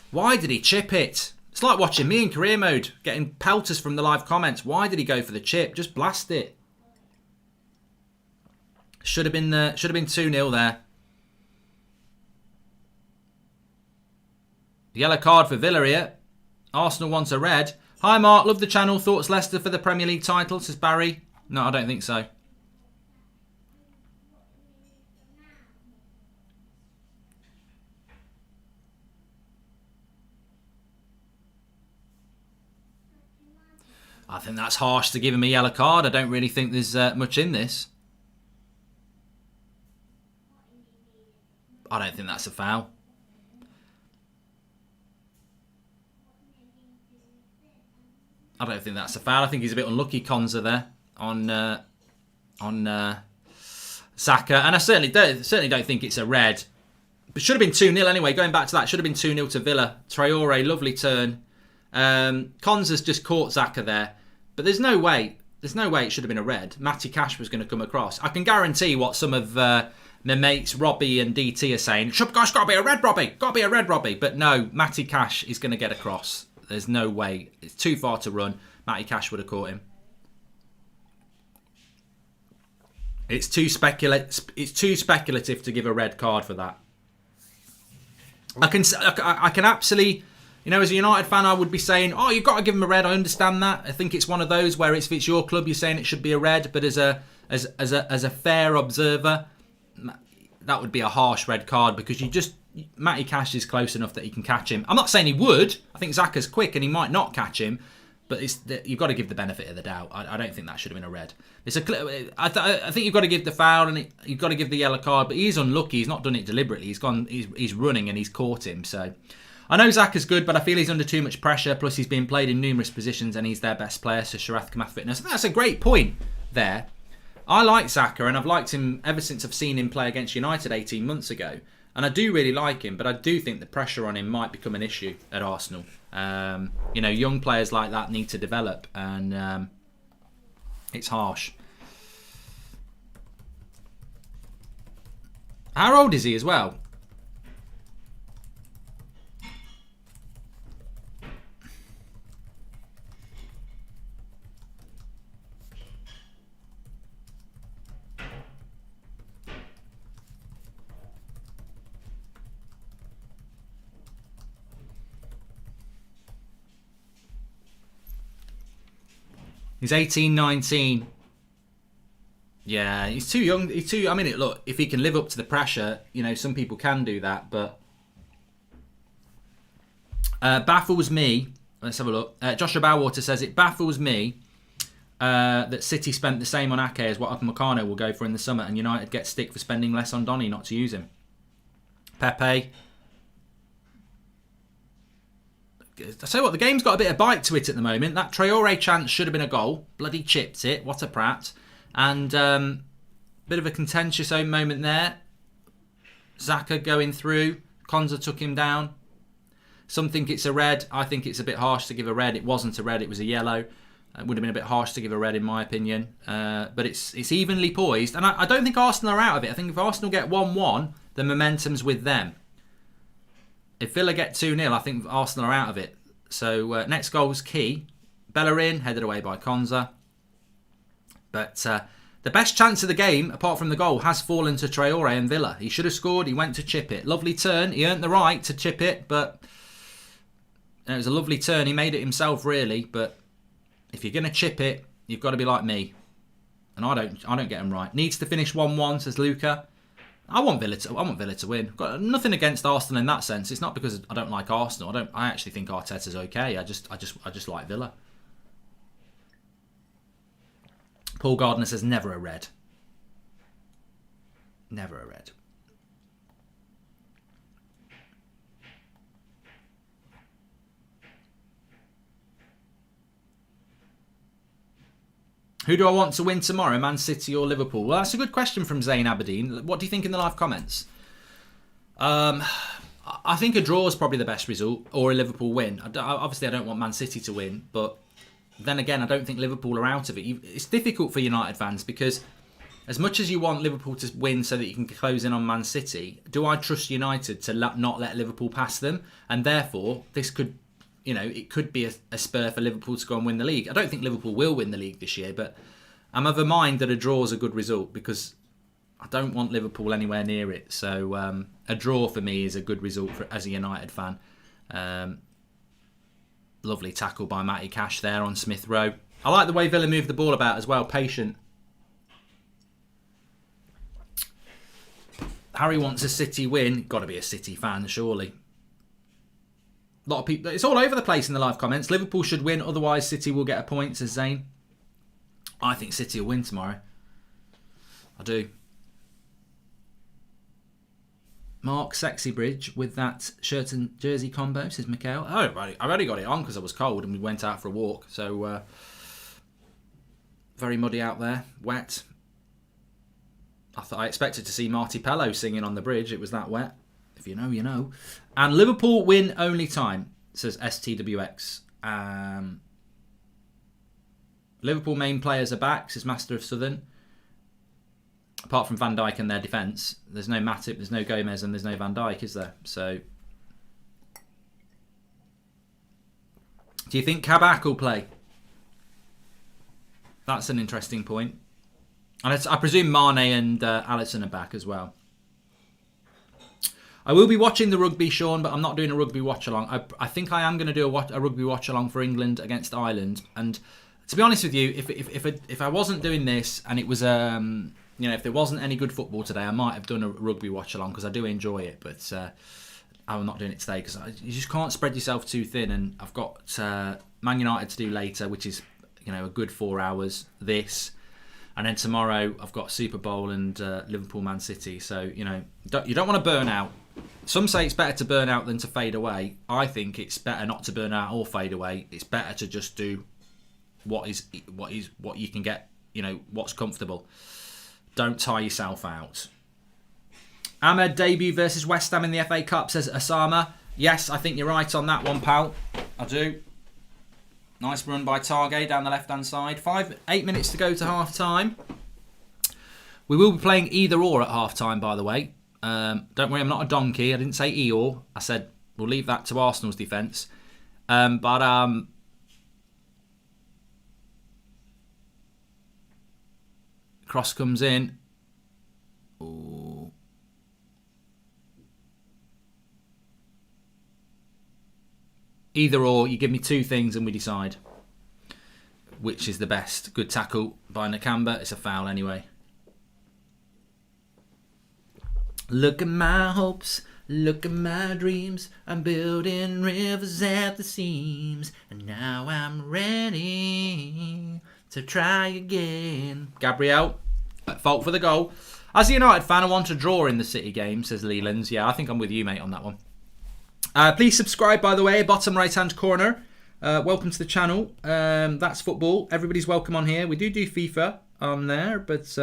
Why did he chip it? It's like watching me in career mode, getting pelters from the live comments. Why did he go for the chip? Just blast it. Should have been 2-0 there. Yellow card for Villa here. Arsenal wants a red. Hi Mark, love the channel. Thoughts Leicester for the Premier League title, says Barry. No, I don't think so. I think that's harsh to give him a yellow card. I don't really think there's much in this. I don't think that's a foul. I don't think that's a foul. I think he's a bit unlucky, Konza, there on Saka, and I certainly don't think it's a red. But should have been 2-0 anyway. Going back to that, should have been 2-0 to Villa. Traore, lovely turn. Konza's just caught Saka there. But there's no way it should have been a red. Matty Cash was going to come across. I can guarantee what some of my mates Robbie and DT are saying. Gosh, got to be a red, Robbie. Got to be a red, Robbie. But no, Matty Cash is going to get across. There's no way. It's too far to run. Matty Cash would have caught him. It's too speculative to give a red card for that. I can absolutely. As a United fan, I would be saying, "Oh, you've got to give him a red." I understand that. I think it's one of those where if it's your club, you're saying it should be a red. But as a fair observer, that would be a harsh red card because Matty Cash is close enough that he can catch him. I'm not saying he would. I think Xhaka's quick and he might not catch him. But you've got to give the benefit of the doubt. I don't think that should have been a red. I think you've got to give the foul and you've got to give the yellow card. But he's unlucky. He's not done it deliberately. He's running and he's caught him. So. I know Xhaka's good, but I feel he's under too much pressure. Plus, he's being played in numerous positions and he's their best player, so Sharath Kamath Fitness. That's a great point there. I like Xhaka, and I've liked him ever since I've seen him play against United 18 months ago. And I do really like him, but I do think the pressure on him might become an issue at Arsenal. Young players like that need to develop, and it's harsh. How old is he as well? He's 18, 19. Yeah, he's too young. I mean, look, if he can live up to the pressure, some people can do that. But baffles me. Let's have a look. Joshua Bowater says it baffles me that City spent the same on Ake as what Upamecano will go for in the summer, and United get stick for spending less on Donny not to use him. Pepe. I tell you what, the game's got a bit of bite to it at the moment. That Traore chance should have been a goal. Bloody chipped it. What a prat. And bit of a contentious moment there. Xhaka going through. Konza took him down. Some think it's a red. I think it's a bit harsh to give a red. It wasn't a red. It was a yellow. It would have been a bit harsh to give a red in my opinion. But it's evenly poised. And I don't think Arsenal are out of it. I think if Arsenal get 1-1, the momentum's with them. If Villa get 2-0, I think Arsenal are out of it. So next goal was key. Bellerin, headed away by Konza. But the best chance of the game, apart from the goal, has fallen to Traore and Villa. He should have scored. He went to chip it. Lovely turn. He earned the right to chip it, but it was a lovely turn. He made it himself, really. But if you're going to chip it, you've got to be like me. And I don't get him right. Needs to finish 1-1, says Luca. I want Villa to win. Got nothing against Arsenal in that sense. It's not because I don't like Arsenal. I actually think Arteta's okay. I just like Villa. Paul Gardner says never a red. Never a red. Who do I want to win tomorrow, Man City or Liverpool? Well, that's a good question from Zayn Aberdeen. What do you think in the live comments? I think a draw is probably the best result, or a Liverpool win. Obviously, I don't want Man City to win, but then again, I don't think Liverpool are out of it. It's difficult for United fans because as much as you want Liverpool to win so that you can close in on Man City, do I trust United to not let Liverpool pass them? And therefore, this could, it could be a spur for Liverpool to go and win the league. I don't think Liverpool will win the league this year, but I'm of a mind that a draw is a good result because I don't want Liverpool anywhere near it. So a draw for me is a good result as a United fan. Lovely tackle by Matty Cash there on Smith Rowe. I like the way Villa moved the ball about as well. Patient. Harry wants a City win. Got to be a City fan, surely. A lot of people. It's all over the place in the live comments. Liverpool should win, otherwise City will get a point, says Zane. I think City will win tomorrow. I do. Mark Sexybridge with that shirt and jersey combo, says Mikhail. Oh, I've already got it on because I was cold and we went out for a walk. So, very muddy out there, wet. I expected to see Marty Pello singing on the bridge. It was that wet. If you know, you know. And Liverpool win only time, says STWX. Liverpool main players are back, says Master of Southern. Apart from Van Dijk and their defence, there's no Matip, there's no Gomez, and there's no Van Dijk, is there? So, do you think Kabak will play? That's an interesting point. And I presume Mane and Alisson are back as well. I will be watching the rugby, Sean, but I'm not doing a rugby watch-along. I think I am going to do a rugby watch-along for England against Ireland. And to be honest with you, if I wasn't doing this and it was... if there wasn't any good football today, I might have done a rugby watch-along because I do enjoy it. But I'm not doing it today because you just can't spread yourself too thin. And I've got Man United to do later, which is a good 4 hours. This, and then tomorrow I've got Super Bowl and Liverpool Man City. So you don't want to burn out. Some say it's better to burn out than to fade away. I think it's better not to burn out or fade away. It's better to just do what you can get. What's comfortable. Don't tire yourself out. Ahmed debut versus West Ham in the FA Cup, says Osama. Yes, I think you're right on that one, pal. I do. Nice run by Targay down the left-hand side. 8 minutes to go to half-time. We will be playing either or at half-time, by the way. Don't worry, I'm not a donkey. I didn't say Eeyore. I said we'll leave that to Arsenal's defence. Cross comes in. Ooh. Either or, you give me two things and we decide. which is the best. Good tackle by Nakamba. It's a foul anyway. Look at my hopes, look at my dreams. I'm building rivers at the seams, and now I'm ready to try again. Gabriel, at fault for the goal. As a United fan, I want to draw in the City game, says Leland. Yeah, I think I'm with you, mate, on that one. Please subscribe, by the way, bottom right-hand corner. Welcome to the channel. That's football. Everybody's welcome on here. We do FIFA on there, but...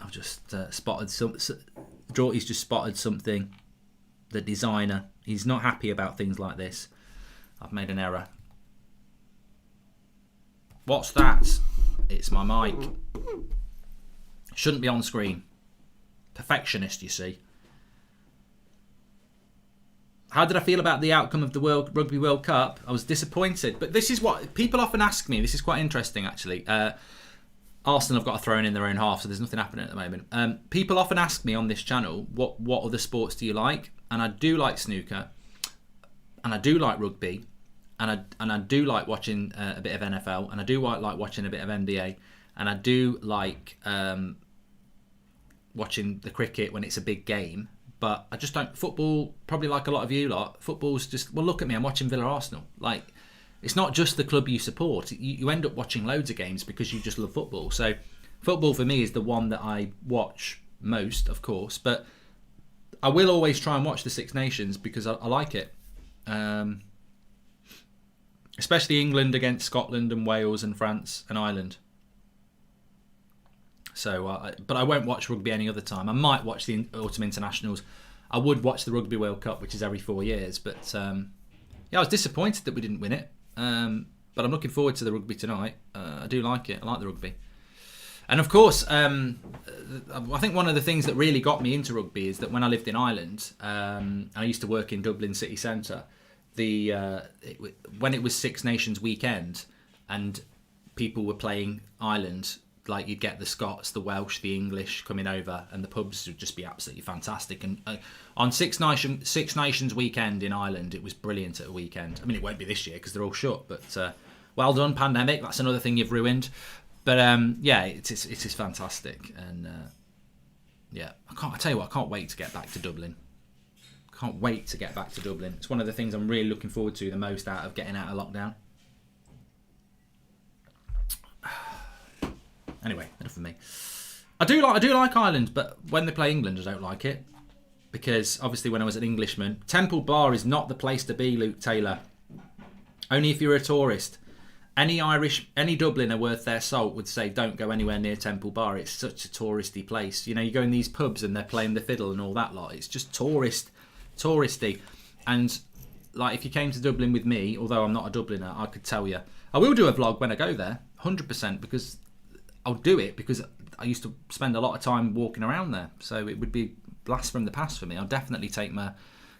I've just spotted Jorty's just spotted something. The designer. He's not happy about things like this. I've made an error. What's that? It's my mic. Shouldn't be on screen. Perfectionist, you see. How did I feel about the outcome of the Rugby World Cup? I was disappointed. But this is what people often ask me. This is quite interesting, actually. Arsenal have got a thrown in their own half, so there's nothing happening at the moment. People often ask me on this channel, what other sports do you like? And I do like snooker. And I do like rugby, and I do like watching a bit of NFL, and I do like watching a bit of NBA, and I do like watching the cricket when it's a big game. But I just don't football. Probably like a lot of you lot, football's just, well, look at me, I'm watching Villa Arsenal. Like, it's not just the club you support. You end up watching loads of games because you just love football. So football for me is the one that I watch most, of course, but I will always try and watch the Six Nations because I like it. Especially England against Scotland and Wales and France and Ireland. So, but I won't watch rugby any other time. I might watch the autumn internationals. I would watch the Rugby World Cup, which is every 4 years. But yeah, I was disappointed that we didn't win it. But I'm looking forward to the rugby tonight. I do like it. I like the rugby. And of course, I think one of the things that really got me into rugby is that when I lived in Ireland, I used to work in Dublin city centre. When it was Six Nations weekend and people were playing Ireland, like you'd get the Scots, the Welsh, the English coming over, and the pubs would just be absolutely fantastic. And on Six Nations weekend in Ireland, it was brilliant at a weekend. I mean, it won't be this year because they're all shut, but well done, pandemic. That's another thing you've ruined. But yeah, it is fantastic, and yeah, I tell you what, I can't wait to get back to Dublin. Can't wait to get back to Dublin. It's one of the things I'm really looking forward to the most out of getting out of lockdown. Anyway, enough of me. I do like Ireland, but when they play England, I don't like it because obviously when I was an Englishman, Temple Bar is not the place to be, Luke Taylor. Only if you're a tourist. Any Dubliner worth their salt would say don't go anywhere near Temple Bar. It's such a touristy place. You know, you go in these pubs and they're playing the fiddle and all that lot. It's just touristy. And like if you came to Dublin with me, although I'm not a Dubliner, I could tell you. I will do a vlog when I go there, 100%, because I'll do it because I used to spend a lot of time walking around there. So it would be blast from the past for me. I'll definitely take my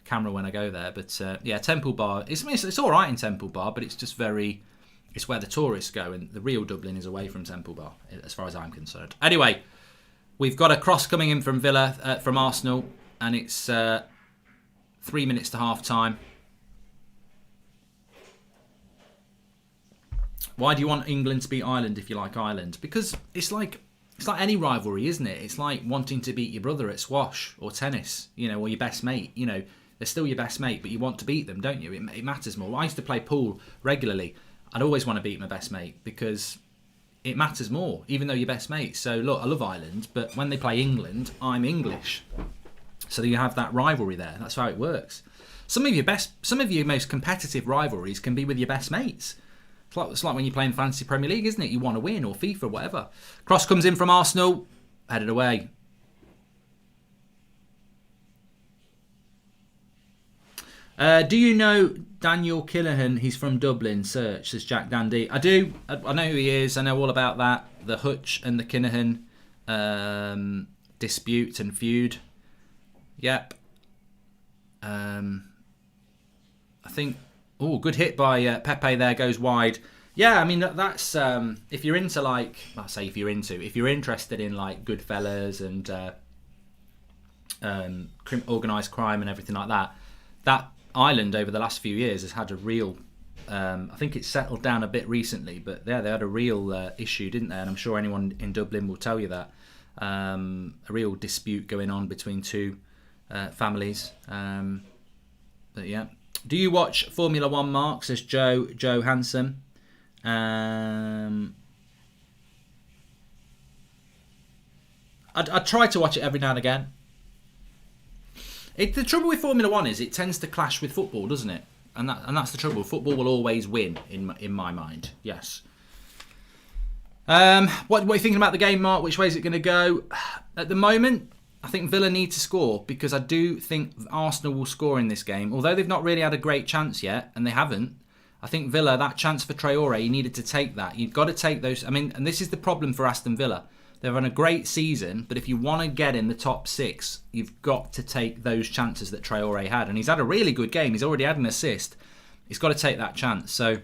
camera when I go there. But yeah, Temple Bar, it's all right in Temple Bar, but it's just it's where the tourists go, and the real Dublin is away from Temple Bar, as far as I'm concerned. Anyway, we've got a cross coming in from Villa, from Arsenal, and it's 3 minutes to half time. Why do you want England to beat Ireland if you like Ireland? Because it's like any rivalry, isn't it? It's like wanting to beat your brother at squash or tennis, you know, or your best mate. You know, they're still your best mate, but you want to beat them, don't you? It matters more. I used to play pool regularly. I'd always want to beat my best mate because it matters more, even though you're best mates. So look, I love Ireland, but when they play England, I'm English. So you have that rivalry there. That's how it works. Some of your most competitive rivalries can be with your best mates. It's like when you're playing Fantasy Premier League, isn't it? You want to win, or FIFA, or whatever. Cross comes in from Arsenal, headed away. Do you know Daniel Kinahan? He's from Dublin. Search, says Jack Dandy. I do. I know who he is. I know all about that. The Hutch and the Kinahan dispute and feud. Yep. I think. Oh, good hit by Pepe there. Goes wide. Yeah, I mean that's if you're into like, if you're interested in like Goodfellas and organised crime and everything like that. That island over the last few years has had a real... I think it's settled down a bit recently, but yeah, they had a real issue, didn't they? And I'm sure anyone in Dublin will tell you that. A real dispute going on between two families. But yeah. Do you watch Formula One, Mark? Says Joe Hansen. I try to watch it every now and again. The trouble with Formula One is it tends to clash with football, doesn't it? And that's the trouble. Football will always win in my mind. Yes. What are you thinking about the game, Mark? Which way is it going to go? At the moment, I think Villa need to score because I do think Arsenal will score in this game. Although they've not really had a great chance yet, and they haven't. I think Villa, that chance for Traore, you needed to take that. You've got to take those. I mean, and this is the problem for Aston Villa. They've had a great season, but if you want to get in the top 6, you've got to take those chances that Traore had. And he's had a really good game. He's already had an assist. He's got to take that chance. So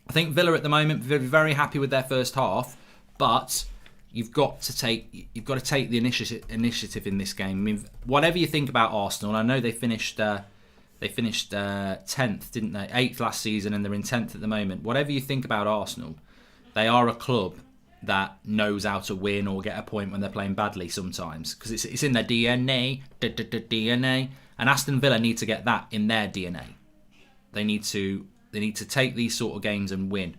I think Villa at the moment very, very happy with their first half, but you've got to take the initiative in this game. I mean, whatever you think about Arsenal, I know they finished 10th, didn't they? 8th last season, and they're in 10th at the moment. Whatever you think about Arsenal, they are a club that knows how to win or get a point when they're playing badly sometimes, because it's in their DNA. And Aston Villa need to get that in their DNA. They need to take these sort of games and win.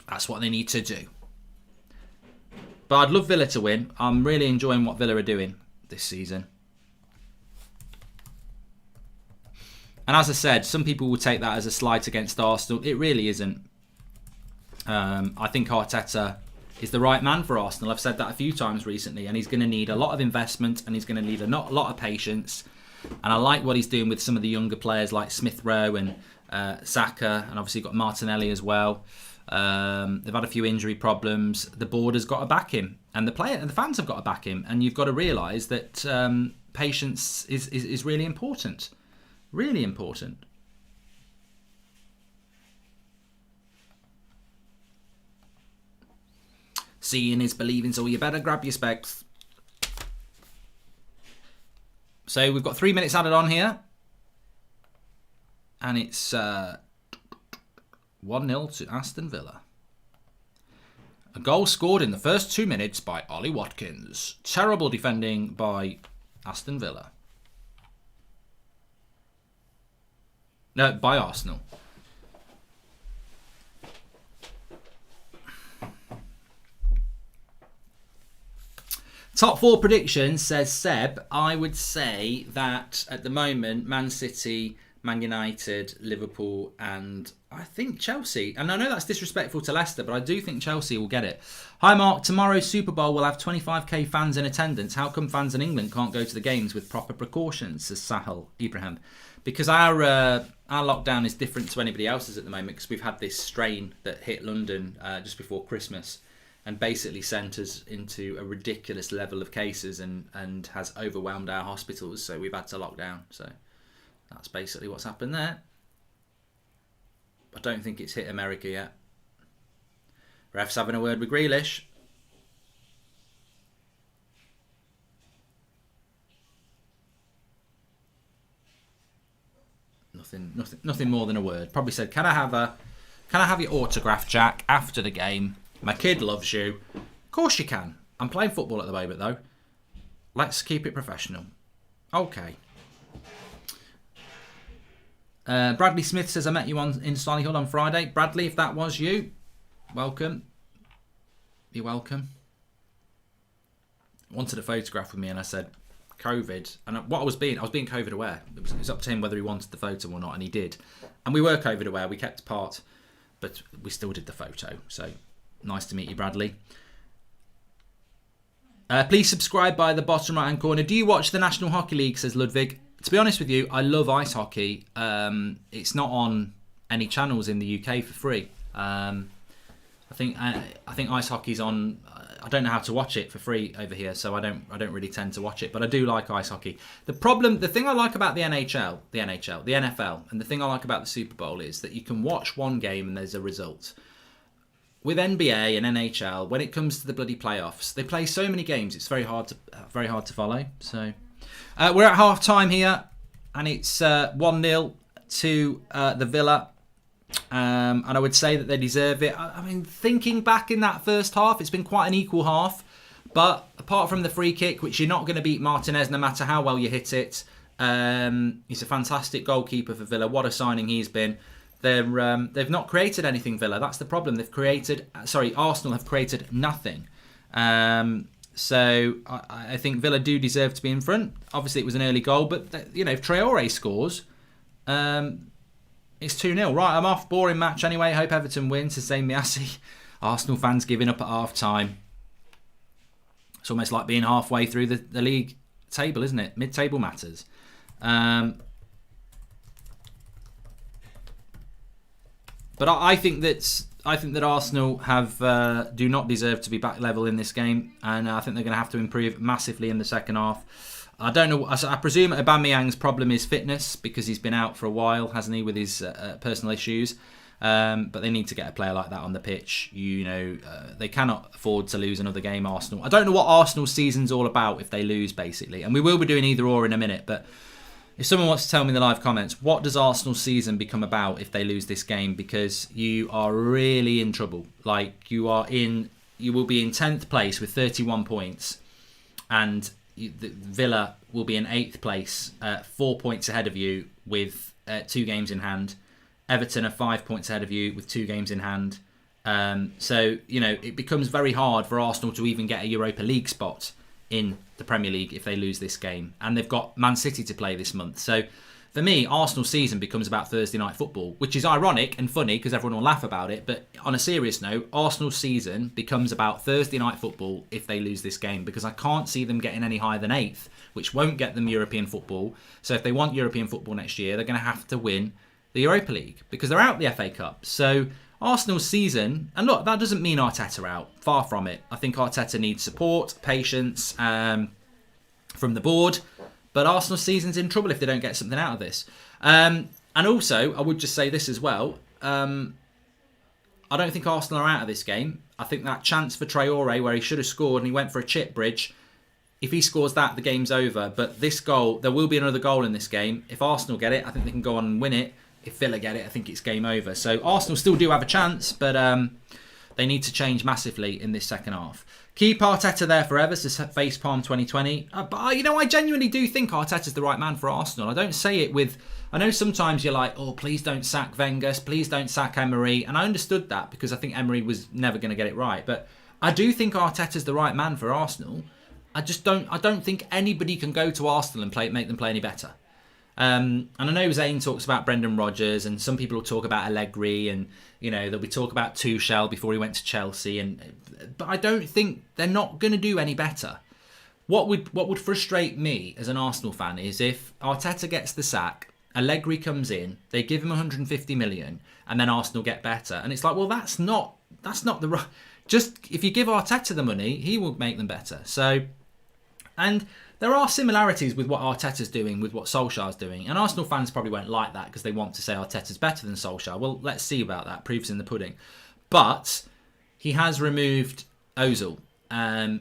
That's what they need to do. But I'd love Villa to win. I'm really enjoying what Villa are doing this season. And as I said, some people will take that as a slight against Arsenal. It really isn't. I think Arteta is the right man for Arsenal. I've said that a few times recently, and he's going to need a lot of investment, and he's going to need a lot of patience. And I like what he's doing with some of the younger players like Smith Rowe and Saka, and obviously got Martinelli as well. They've had a few injury problems. The board has got to back him, and the fans have got to back him. And you've got to realise that patience is really important. Really important. Seeing is believing, so you better grab your specs. So we've got 3 minutes added on here. And it's 1-0 to Aston Villa. A goal scored in the first 2 minutes by Ollie Watkins. Terrible defending by Aston Villa. No, by Arsenal. Top 4 predictions, says Seb. I would say that at the moment, Man City, Man United, Liverpool, and I think Chelsea. And I know that's disrespectful to Leicester, but I do think Chelsea will get it. Hi Mark, tomorrow's Super Bowl will have 25k fans in attendance. How come fans in England can't go to the games with proper precautions, says Sahel Ibrahim? Because our lockdown is different to anybody else's at the moment, because we've had this strain that hit London just before Christmas and basically sent us into a ridiculous level of cases and has overwhelmed our hospitals. So we've had to lock down. So that's basically what's happened there. I don't think it's hit America yet. Ref's having a word with Grealish. Nothing more than a word. Probably said, "Can I have your autograph, Jack, after the game? My kid loves you." Of course you can. I'm playing football at the moment though. Let's keep it professional. Okay. Bradley Smith says, I met you in Solihull on Friday. Bradley, if that was you, welcome. You're welcome. Wanted a photograph with me and I said, COVID. And what I was being COVID aware. It was up to him whether he wanted the photo or not, and he did. And we were COVID aware. We kept apart, but we still did the photo. So nice to meet you, Bradley. Please subscribe by the bottom right hand corner. Do you watch the National Hockey League, says Ludwig? To be honest with you, I love ice hockey. It's not on any channels in the UK for free. I think ice hockey's on. I don't know how to watch it for free over here, so I don't really tend to watch it. But I do like ice hockey. The thing I like about the NFL, and the thing I like about the Super Bowl is that you can watch one game and there's a result. with NBA and NHL, when it comes to the bloody playoffs, they play so many games. It's very hard to follow. So we're at half time here, and it's 1-0 to the Villa. And I would say that they deserve it. I mean, thinking back in that first half, it's been quite an equal half. But apart from the free kick, which you're not going to beat Martinez no matter how well you hit it, he's a fantastic goalkeeper for Villa. What a signing he's been. They've not created anything, Villa. That's the problem. Arsenal have created nothing. So I think Villa do deserve to be in front. Obviously, it was an early goal, but if Traore scores, it's 2-0. Right, I'm off. Boring match anyway. Hope Everton win. To say Miasi. Arsenal fans giving up at half time. It's almost like being halfway through the league table, isn't it? Mid-table matters. But I think that Arsenal do not deserve to be back level in this game, and I think they're going to have to improve massively in the second half. I don't know. I presume Aubameyang's problem is fitness because he's been out for a while, hasn't he, with his personal issues. But they need to get a player like that on the pitch. They cannot afford to lose another game, Arsenal. I don't know what Arsenal's season's all about if they lose, basically. And we will be doing either or in a minute. But if someone wants to tell me in the live comments, what does Arsenal's season become about if they lose this game? Because you are really in trouble. Like, you will be in 10th place with 31 points. And Villa will be in 8th place, 4 points ahead of you with 2 games in hand. Everton are 5 points ahead of you with 2 games in hand. So it becomes very hard for Arsenal to even get a Europa League spot in the Premier League if they lose this game. And they've got Man City to play this month. So for me, Arsenal's season becomes about Thursday night football, which is ironic and funny because everyone will laugh about it. But on a serious note, Arsenal's season becomes about Thursday night football if they lose this game, because I can't see them getting any higher than 8th, which won't get them European football. So if they want European football next year, they're going to have to win the Europa League because they're out the FA Cup. So Arsenal's season, and look, that doesn't mean Arteta out. Far from it. I think Arteta needs support, patience from the board. But Arsenal's season's in trouble if they don't get something out of this. And also, I would just say this as well. I don't think Arsenal are out of this game. I think that chance for Traore where he should have scored and he went for a chip bridge, if he scores that, the game's over. But this goal, there will be another goal in this game. If Arsenal get it, I think they can go on and win it. If Villa get it, I think it's game over. So Arsenal still do have a chance, but they need to change massively in this second half. Keep Arteta there forever to facepalm 2020. But I genuinely do think Arteta's the right man for Arsenal. I don't say it with... I know sometimes you're like, oh, please don't sack Wenger, please don't sack Emery. And I understood that because I think Emery was never going to get it right. But I do think Arteta's the right man for Arsenal. I don't think anybody can go to Arsenal and make them play any better. And I know Zane talks about Brendan Rodgers, and some people will talk about Allegri, and there'll be talk about Tuchel before he went to Chelsea. But I don't think they're not going to do any better. What would frustrate me as an Arsenal fan is if Arteta gets the sack, Allegri comes in, they give him 150 million, and then Arsenal get better. And it's like, well, that's not the right. Just if you give Arteta the money, he will make them better. So, and there are similarities with what Arteta's doing with what Solskjaer's doing. And Arsenal fans probably won't like that because they want to say Arteta's better than Solskjaer. Well, let's see about that. Proof's in the pudding. But he has removed Ozil.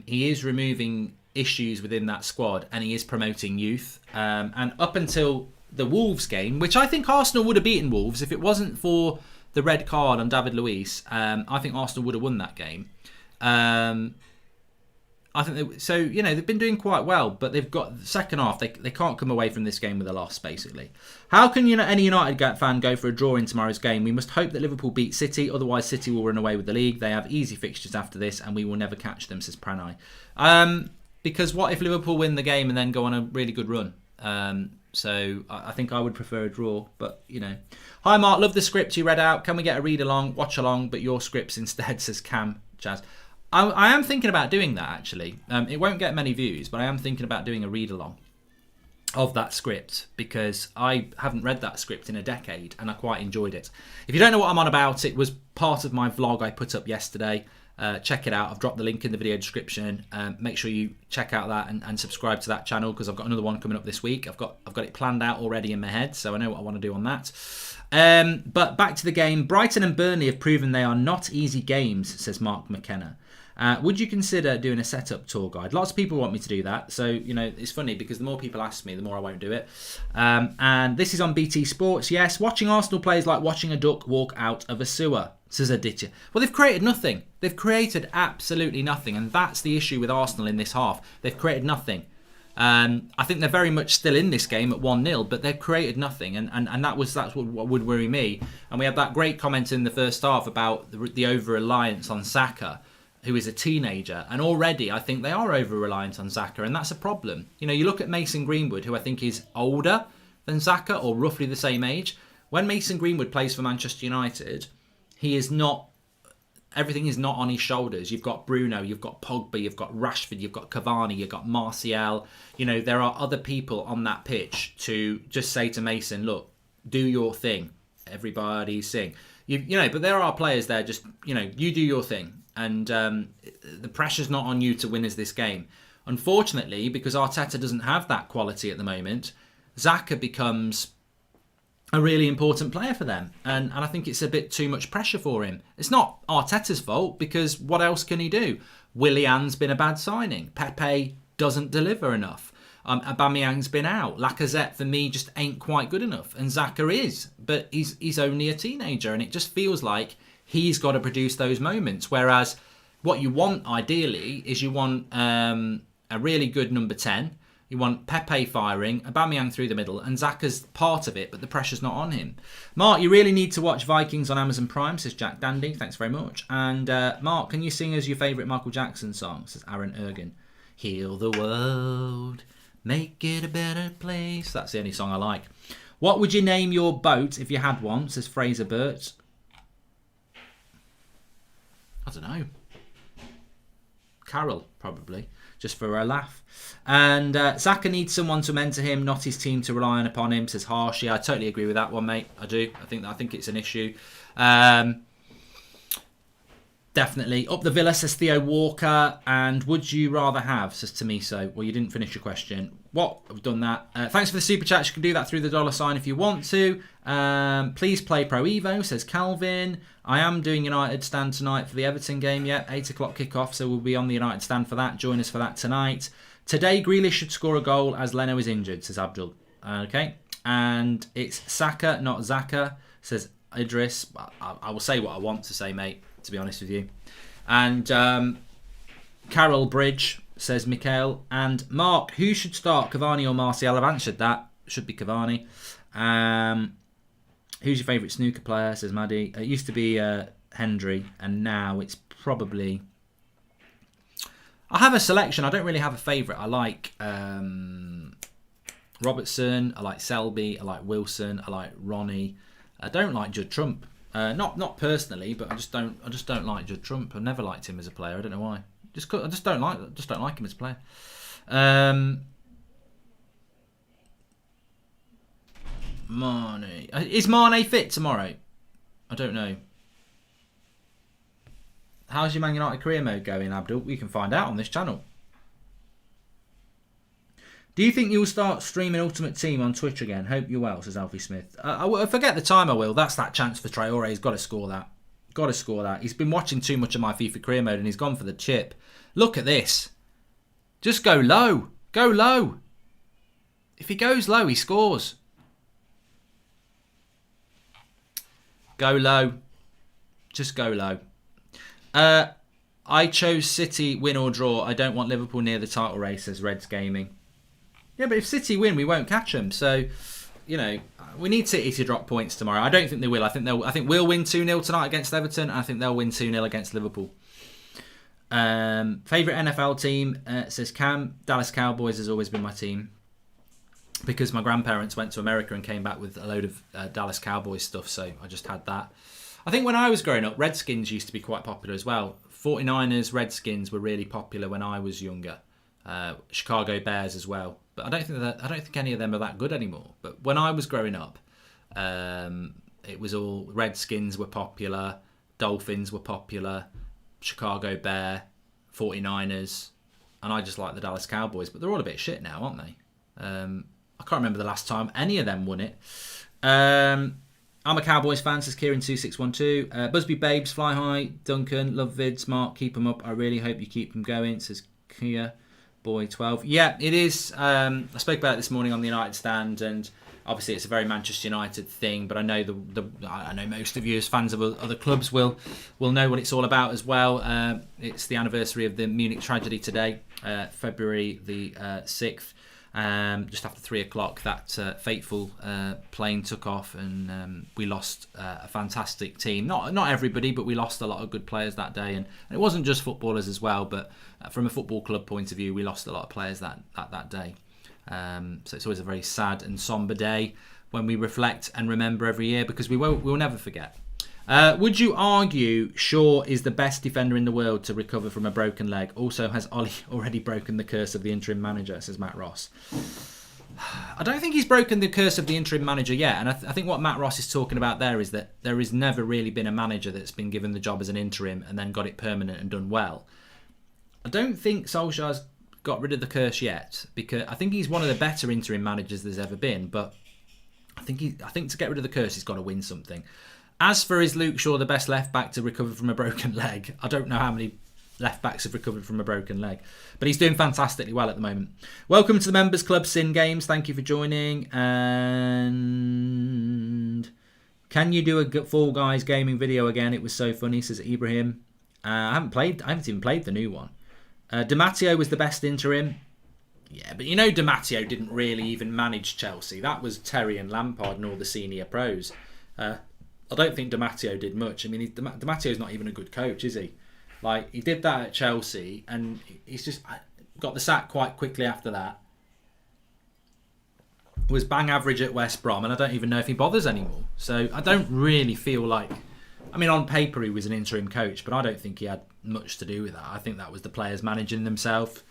He is removing issues within that squad, and he is promoting youth. And up until the Wolves game, which I think Arsenal would have beaten Wolves if it wasn't for the red card on David Luiz, I think Arsenal would have won that game. I think they've been doing quite well, but they've got the second half. They can't come away from this game with a loss, basically. How can any United fan go for a draw in tomorrow's game? We must hope that Liverpool beat City, otherwise City will run away with the league. They have easy fixtures after this, and we will never catch them, says Pranay. Because what if Liverpool win the game and then go on a really good run? So I think I would prefer a draw, but Hi Mark, love the script you read out. Can we get a read along, watch along, but your scripts instead, says Cam Jazz. I am thinking about doing that, actually. It won't get many views, but I am thinking about doing a read-along of that script because I haven't read that script in a decade and I quite enjoyed it. If you don't know what I'm on about, it was part of my vlog I put up yesterday. check it out. I've dropped the link in the video description. Make sure you check out that and subscribe to that channel, because I've got another one coming up this week. I've got it planned out already in my head, so I know what I want to do on that. But back to the game. Brighton and Burnley have proven they are not easy games, says Mark McKenna. Would you consider doing a setup tour guide? Lots of people want me to do that. So, it's funny because the more people ask me, the more I won't do it. And this is on BT Sports. Yes, watching Arsenal play is like watching a duck walk out of a sewer, says Aditya. Well, they've created nothing. They've created absolutely nothing. And that's the issue with Arsenal in this half. They've created nothing. I think they're very much still in this game at 1-0, but they've created nothing, and that's what would worry me. And we had that great comment in the first half about the over-reliance on Saka, who is a teenager, and already I think they are over-reliant on Saka, and that's a problem. You look at Mason Greenwood, who I think is older than Saka, or roughly the same age. When Mason Greenwood plays for Manchester United, he is not... Everything is not on his shoulders. You've got Bruno, you've got Pogba, you've got Rashford, you've got Cavani, you've got Martial. There are other people on that pitch to just say to Mason, look, do your thing. Everybody sing. But there are players there just, you do your thing. And the pressure's not on you to win us this game. Unfortunately, because Arteta doesn't have that quality at the moment, Xhaka becomes a really important player for them. And I think it's a bit too much pressure for him. It's not Arteta's fault, because what else can he do? Willian's been a bad signing. Pepe doesn't deliver enough. Aubameyang's been out. Lacazette, for me, just ain't quite good enough. And Xhaka is. But he's only a teenager. And it just feels like he's got to produce those moments. Whereas what you want, ideally, is you want a really good number 10. You want Pepe firing, Aubameyang through the middle, and Xhaka's part of it, but the pressure's not on him. Mark, you really need to watch Vikings on Amazon Prime, says Jack Dandy. Thanks very much. And Mark, can you sing us your favourite Michael Jackson song, says Aaron Ergen. Heal the world, make it a better place. That's the only song I like. What would you name your boat if you had one, says Fraser Burt. I don't know. Carol, probably. Just for a laugh. And Saka needs someone to mentor him, not his team to rely on upon him, says Harsh. Yeah, I totally agree with that one, mate. I do. I think it's an issue. Definitely. Up the Villa, says Theo Walker. And would you rather have, says Tamiso. Well, you didn't finish your question. What? I've done that. Thanks for the super chat. You can do that through the $sign if you want to. Please play Pro Evo, says Calvin. I am doing United stand tonight for the Everton game. Yeah, 8 o'clock kickoff, so we'll be on the United stand for that. Join us for that tonight. Today, Grealish should score a goal as Leno is injured, says Abdul. Okay. And it's Saka, not Xhaka, says Idris. I will say what I want to say, mate, to be honest with you. And Carol Bridge, says Mikhail. And Mark, who should start, Cavani or Martial? I've answered that. Should be Cavani. Who's your favourite snooker player, says Maddie. It used to be Hendry, and now it's probably... I have a selection. I don't really have a favourite. I like Robertson. I like Selby. I like Wilson. I like Ronnie. I don't like Judd Trump. Not personally, but I just don't like Judd Trump. I've never liked him as a player. I don't know why. I just don't like him as a player. Mane. Is Mane fit tomorrow? I don't know. How's your Man United career mode going, Abdul? We can find out on this channel. Do you think you'll start streaming Ultimate Team on Twitch again? Hope you're well, says Alfie Smith. I forget the time I will. That's that chance for Traore. He's got to score that. Got to score that. He's been watching too much of my FIFA career mode and he's gone for the chip. Look at this. Just go low. Go low. If he goes low, he scores. Go low. Just go low. I chose City, win or draw. I don't want Liverpool near the title race, says Reds Gaming. Yeah, but if City win, we won't catch them. So, we need City to drop points tomorrow. I don't think they will. I think we'll win 2-0 tonight against Everton. And I think they'll win 2-0 against Liverpool. Favourite NFL team, says Cam. Dallas Cowboys has always been my team. Because my grandparents went to America and came back with a load of Dallas Cowboys stuff. So I just had that. I think when I was growing up, Redskins used to be quite popular as well. 49ers, Redskins were really popular when I was younger. Chicago Bears as well. But I don't think any of them are that good anymore. But when I was growing up, it was all Redskins were popular, Dolphins were popular, Chicago Bear, 49ers, and I just like the Dallas Cowboys, but they're all a bit shit now, aren't they? I can't remember the last time any of them won it. I'm a Cowboys fan, says Kieran2612. Busby Babes, Fly High, Duncan, love vids, Mark, keep them up. I really hope you keep them going, says Kia Boy 12. Yeah, it is. I spoke about it this morning on the United stand, and obviously it's a very Manchester United thing, but I know I know most of you as fans of other clubs will know what it's all about as well. It's the anniversary of the Munich tragedy today, February the 6th. Just after 3 o'clock, that fateful plane took off, and we lost a fantastic team. Not everybody, but we lost a lot of good players that day, and it wasn't just footballers as well. But from a football club point of view, we lost a lot of players that day. So it's always a very sad and somber day when we reflect and remember every year, because we'll never forget. Would you argue Shaw is the best defender in the world to recover from a broken leg? Also, has Ollie already broken the curse of the interim manager, says Matt Ross. I don't think he's broken the curse of the interim manager yet. And I think what Matt Ross is talking about there is that there has never really been a manager that's been given the job as an interim and then got it permanent and done well. I don't think Solskjaer's got rid of the curse yet, because I think he's one of the better interim managers there's ever been. But I think to get rid of the curse, he's got to win something. As for, is Luke Shaw the best left-back to recover from a broken leg? I don't know how many left-backs have recovered from a broken leg, but he's doing fantastically well at the moment. Welcome to the Members Club, Sin Games. Thank you for joining. And can you do a Fall Guys gaming video again? It was so funny, says Ibrahim. I haven't even played the new one. Di was the best interim. Yeah, but you know Di didn't really even manage Chelsea. That was Terry and Lampard and all the senior pros. I don't think Di did much. I mean, Di Matteo's not even a good coach, is he? Like, he did that at Chelsea, and he's just got the sack quite quickly after that. Was bang average at West Brom, and I don't even know if he bothers anymore. So I don't really feel like... I mean, on paper he was an interim coach, but I don't think he had much to do with that. I think that was the players managing themselves.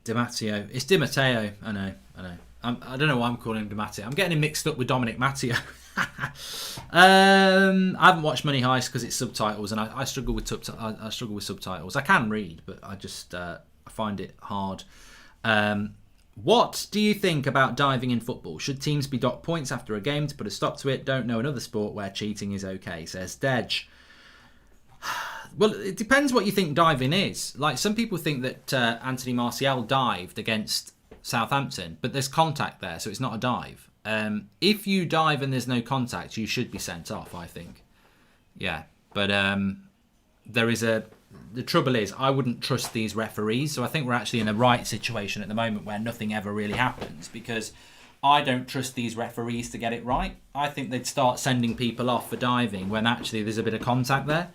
Di Matteo. It's Di Matteo. I know. I don't know why I'm calling him Di Matteo. I'm getting him mixed up with Dominic Matteo. I haven't watched Money Heist because it's subtitles, and I struggle with subtitles. I can read, but I just I find it hard. What do you think about diving in football? Should teams be docked points after a game to put a stop to it? Don't know another sport where cheating is okay, says Dej. Well, it depends what you think diving is. Like, some people think that Anthony Martial dived against Southampton, but there's contact there, so it's not a dive. If you dive and there's no contact, you should be sent off, I think. Yeah, but the trouble is, I wouldn't trust these referees, so I think we're actually in a right situation at the moment where nothing ever really happens, because I don't trust these referees to get it right. I think they'd start sending people off for diving when actually there's a bit of contact there.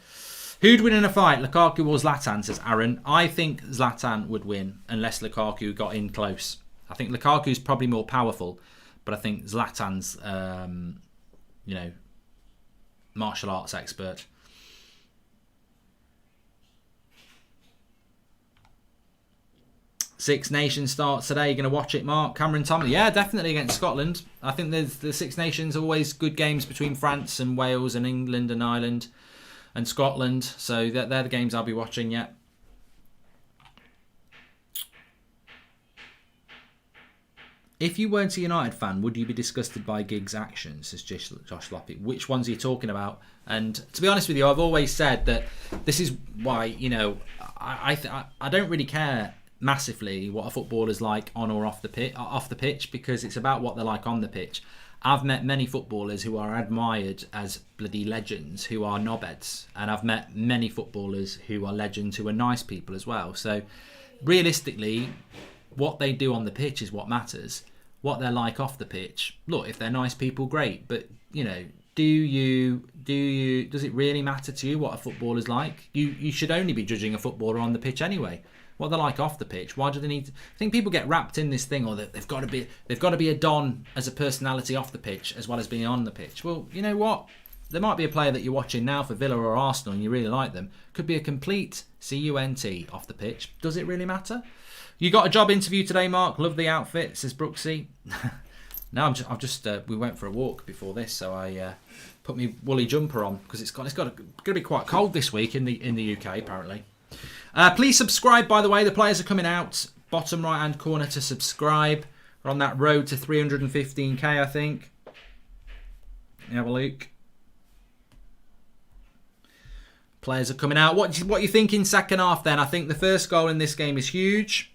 Who'd win in a fight, Lukaku or Zlatan, says Aaron. I think Zlatan would win unless Lukaku got in close. I think Lukaku's probably more powerful, but I think Zlatan's, martial arts expert. Six Nations starts today. You're going to watch it, Mark? Cameron Thomas? Yeah, definitely against Scotland. I think the Six Nations are always good games between France and Wales and England and Ireland and Scotland. So they're the games I'll be watching, yeah. If you weren't a United fan, would you be disgusted by Giggs' actions, says Josh Loppy? Which ones are you talking about? And to be honest with you, I've always said that this is why, I don't really care massively what a footballer's like on or off the pitch, because it's about what they're like on the pitch. I've met many footballers who are admired as bloody legends who are knobheads, and I've met many footballers who are legends who are nice people as well. So realistically, what they do on the pitch is what matters. What they're like off the pitch, look, if they're nice people, great, but does it really matter to you what a footballer's like? You should only be judging a footballer on the pitch anyway. What they're like off the pitch. Why do they need to... I think people get wrapped in this thing, or that they've got to be a don as a personality off the pitch as well as being on the pitch. Well, you know what? there might be a player that you're watching now for Villa or Arsenal and you really like them. Could be a complete CUNT off the pitch. Does it really matter? You got a job interview today, Mark. Love the outfit, says Brooksy. No, we went for a walk before this, so I put my woolly jumper on because it's going to be quite cold this week in the UK apparently. Please subscribe, by the way. The players are coming out. Bottom right hand corner to subscribe. We're on that road to 315k, I think. Have a look. Players are coming out. What you think in second half then? I think the first goal in this game is huge.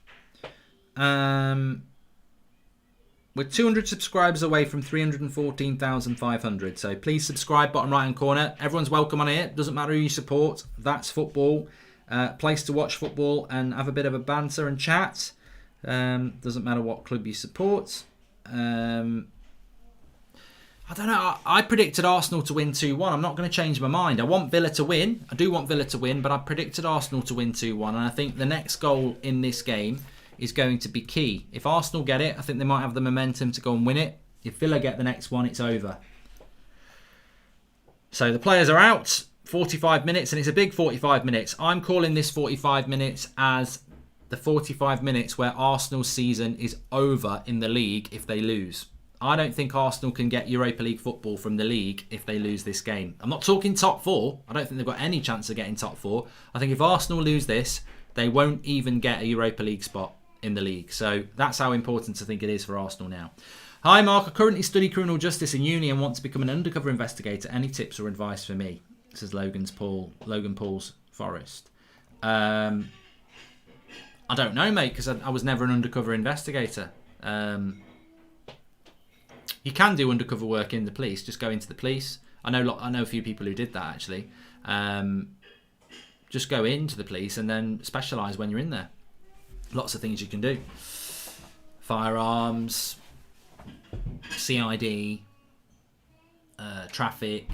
We're 200 subscribers away from 314,500. So please subscribe, bottom right hand corner. Everyone's welcome on here. Doesn't matter who you support. That's football. Place to watch football and have a bit of a banter and chat. Doesn't matter what club you support. I don't know. I predicted Arsenal to win 2-1. I'm not going to change my mind. I want Villa to win. I do want Villa to win, but I predicted Arsenal to win 2-1. And I think the next goal in this game is going to be key. If Arsenal get it, I think they might have the momentum to go and win it. If Villa get the next one, it's over. So the players are out. 45 minutes, and it's a big 45 minutes. I'm calling this 45 minutes as the 45 minutes where Arsenal's season is over in the league if they lose. I don't think Arsenal can get Europa League football from the league if they lose this game. I'm not talking top four. I don't think they've got any chance of getting top four. I think if Arsenal lose this, they won't even get a Europa League spot in the league. So that's how important I think it is for Arsenal now. Hi Mark, I currently study criminal justice in uni and want to become an undercover investigator. Any tips or advice for me? Says Logan Paul's Forest. I don't know, mate, because I was never an undercover investigator. You can do undercover work in the police. Just go into the police. I know a few people who did that actually. Just go into the police and then specialise when you're in there. Lots of things you can do. Firearms, CID, traffic,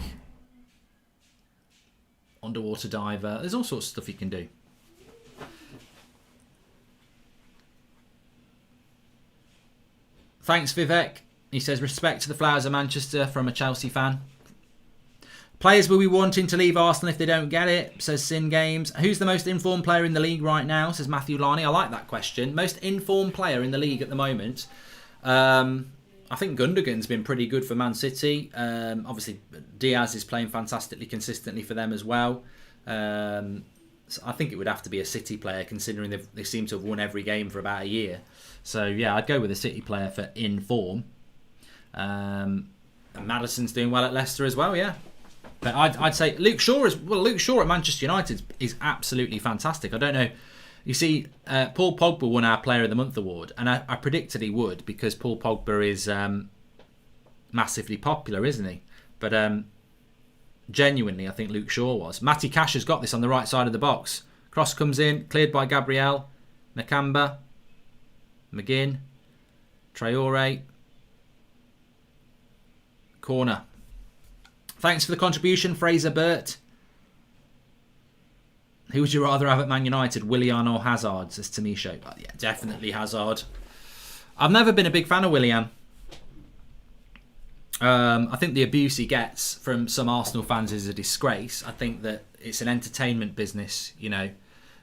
underwater diver. There's all sorts of stuff you can do. Thanks, Vivek. He says, respect to the Flowers of Manchester from a Chelsea fan. Players will be wanting to leave Arsenal if they don't get it, says Sin Games. Who's the most informed player in the league right now, says Matthew Larney. I like that question. Most informed player in the league at the moment. I think Gundogan's been pretty good for Man City. Obviously, Diaz is playing fantastically consistently for them as well. So I think it would have to be a City player, considering they seem to have won every game for about a year. So, yeah, I'd go with a City player for in form. And Maddison's doing well at Leicester as well, yeah. But I'd say Luke Shaw at Manchester United is absolutely fantastic. I don't know. You see, Paul Pogba won our Player of the Month award, and I predicted he would because Paul Pogba is massively popular, isn't he? But genuinely, I think Luke Shaw was. Matty Cash has got this on the right side of the box. Cross comes in, cleared by Gabriel, Nakamba, McGinn, Traore. Corner. Thanks for the contribution, Fraser Burt. Who would you rather have at Man United, Willian or Hazard, says Tamisho? Oh, yeah, definitely Hazard. I've never been a big fan of Willian. I think the abuse he gets from some Arsenal fans is a disgrace. I think that it's an entertainment business, you know.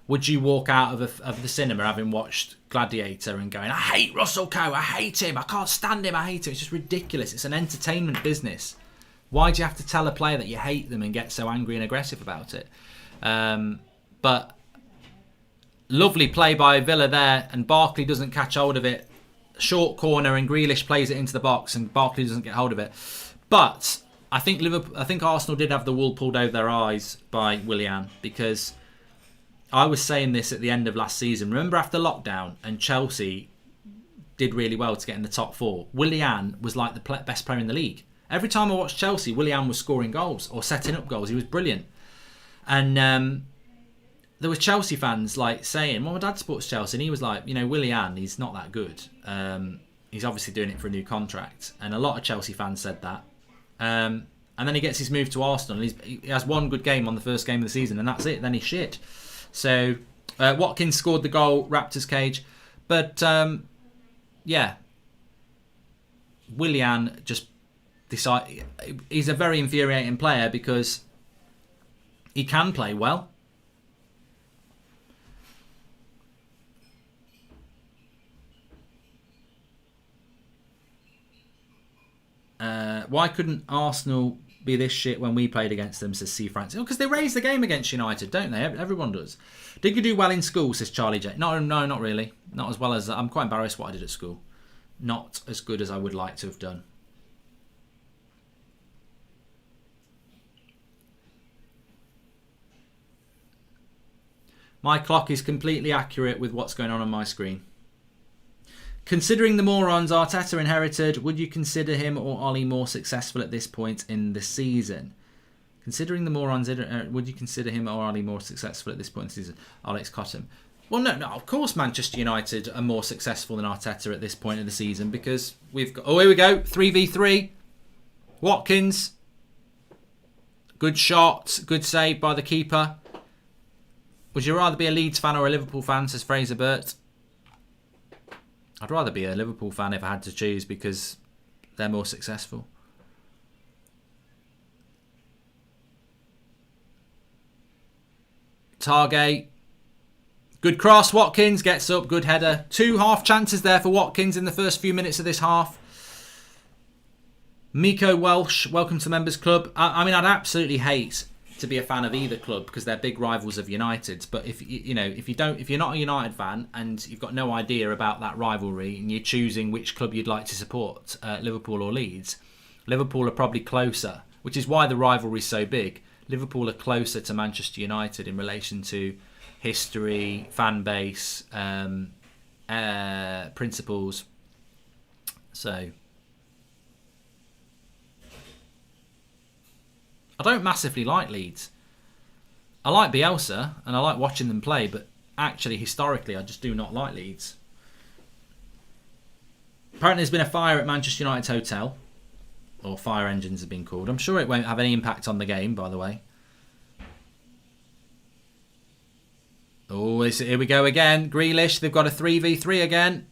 Would you walk out of the cinema having watched Gladiator and going, I hate Russell Coe, I hate him, I can't stand him, I hate him. It's just ridiculous. It's an entertainment business. Why do you have to tell a player that you hate them and get so angry and aggressive about it? But lovely play by Villa there, and Barkley doesn't catch hold of it. Short corner, and Grealish plays it into the box, and Barkley doesn't get hold of it. But I think Arsenal did have the wool pulled over their eyes by Willian, because I was saying this at the end of last season. Remember after lockdown and Chelsea did really well to get in the top four? Willian was like the best player in the league. Every time I watched Chelsea, Willian was scoring goals or setting up goals. He was brilliant. And there was Chelsea fans like saying, well, my dad supports Chelsea, and he was like, you know, Willian, he's not that good. He's obviously doing it for a new contract. And a lot of Chelsea fans said that. And then he gets his move to Arsenal, and he has one good game on the first game of the season, and that's it. Then he's shit. So Watkins scored the goal, Raptors cage. But yeah, Willian just he's a very infuriating player because he can play well. Why couldn't Arsenal be this shit when we played against them, says C. Francis? Because they raise the game against United, don't they? Everyone does. Did you do well in school, says Charlie J? No, not really. Not as well as... I'm quite embarrassed what I did at school. Not as good as I would like to have done. My clock is completely accurate with what's going on my screen. Considering the morons Arteta inherited, would you consider him or Ollie more successful at this point in the season? Considering the morons, would you consider him or Ollie more successful at this point in the season? Alex Cottam. Well, no, of course Manchester United are more successful than Arteta at this point in the season because we've got... Oh, here we go. 3v3. Watkins. Good shot. Good save by the keeper. Would you rather be a Leeds fan or a Liverpool fan, says Fraser Burt? I'd rather be a Liverpool fan if I had to choose because they're more successful. Targate. Good cross. Watkins gets up. Good header. 2 half chances there for Watkins in the first few minutes of this half. Miko Welsh, welcome to the Members Club. I mean, I'd absolutely hate to be a fan of either club because they're big rivals of United's. But if you're not a United fan and you've got no idea about that rivalry and you're choosing which club you'd like to support, Liverpool or Leeds, Liverpool are probably closer, which is why the rivalry is so big. Liverpool are closer to Manchester United in relation to history, fan base, principles. So I don't massively like Leeds. I like Bielsa and I like watching them play, but actually, historically, I just do not like Leeds. Apparently, there's been a fire at Manchester United's hotel, or fire engines have been called. I'm sure it won't have any impact on the game, by the way. Oh, here we go again. Grealish, they've got a 3v3 again.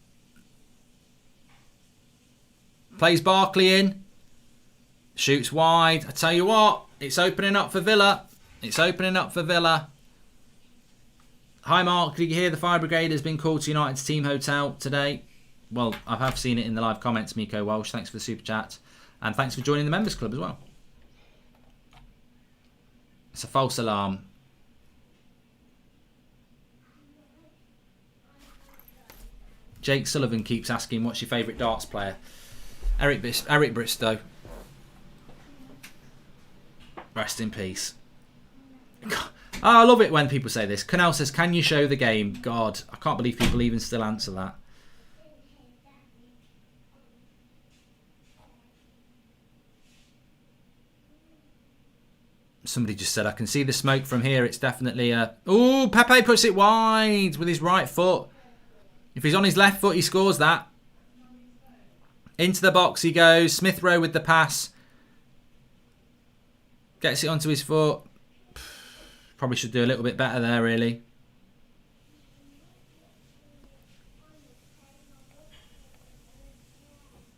Plays Barkley in. Shoots wide. I tell you what, it's opening up for Villa. It's opening up for Villa. Hi Mark, did you hear the fire brigade has been called to United's team hotel today? Well, I have seen it in the live comments, Miko Welsh. Thanks for the super chat. And thanks for joining the members club as well. It's a false alarm. Jake Sullivan keeps asking, what's your favourite darts player? Eric Bristow. Rest in peace. Oh, I love it when people say this. Canal says, can you show the game? God, I can't believe people even still answer that. Somebody just said, I can see the smoke from here. It's definitely a... Oh, Pepe puts it wide with his right foot. If he's on his left foot, he scores that. Into the box he goes. Smith Rowe with the pass. Gets it onto his foot. Probably should do a little bit better there, really.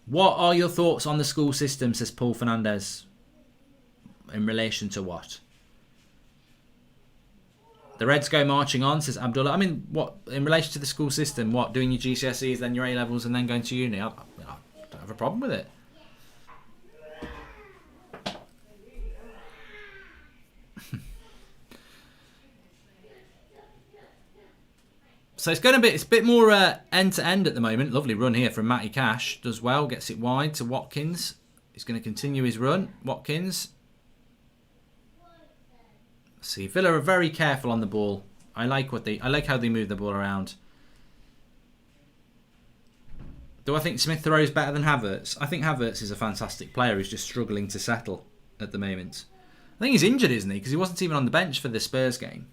What are your thoughts on the school system, says Paul Fernandez. In relation to what? The Reds go marching on, says Abdullah. I mean, what in relation to the school system? What, doing your GCSEs, then your A-levels, and then going to uni? I don't have a problem with it. So it's a bit more end to end at the moment. Lovely run here from Matty Cash. Does well, gets it wide to Watkins. He's going to continue his run. Watkins. See, Villa are very careful on the ball. I like how they move the ball around. Do I think Smith Rowe is better than Havertz? I think Havertz is a fantastic player who's just struggling to settle at the moment. I think he's injured, isn't he? Because he wasn't even on the bench for the Spurs game.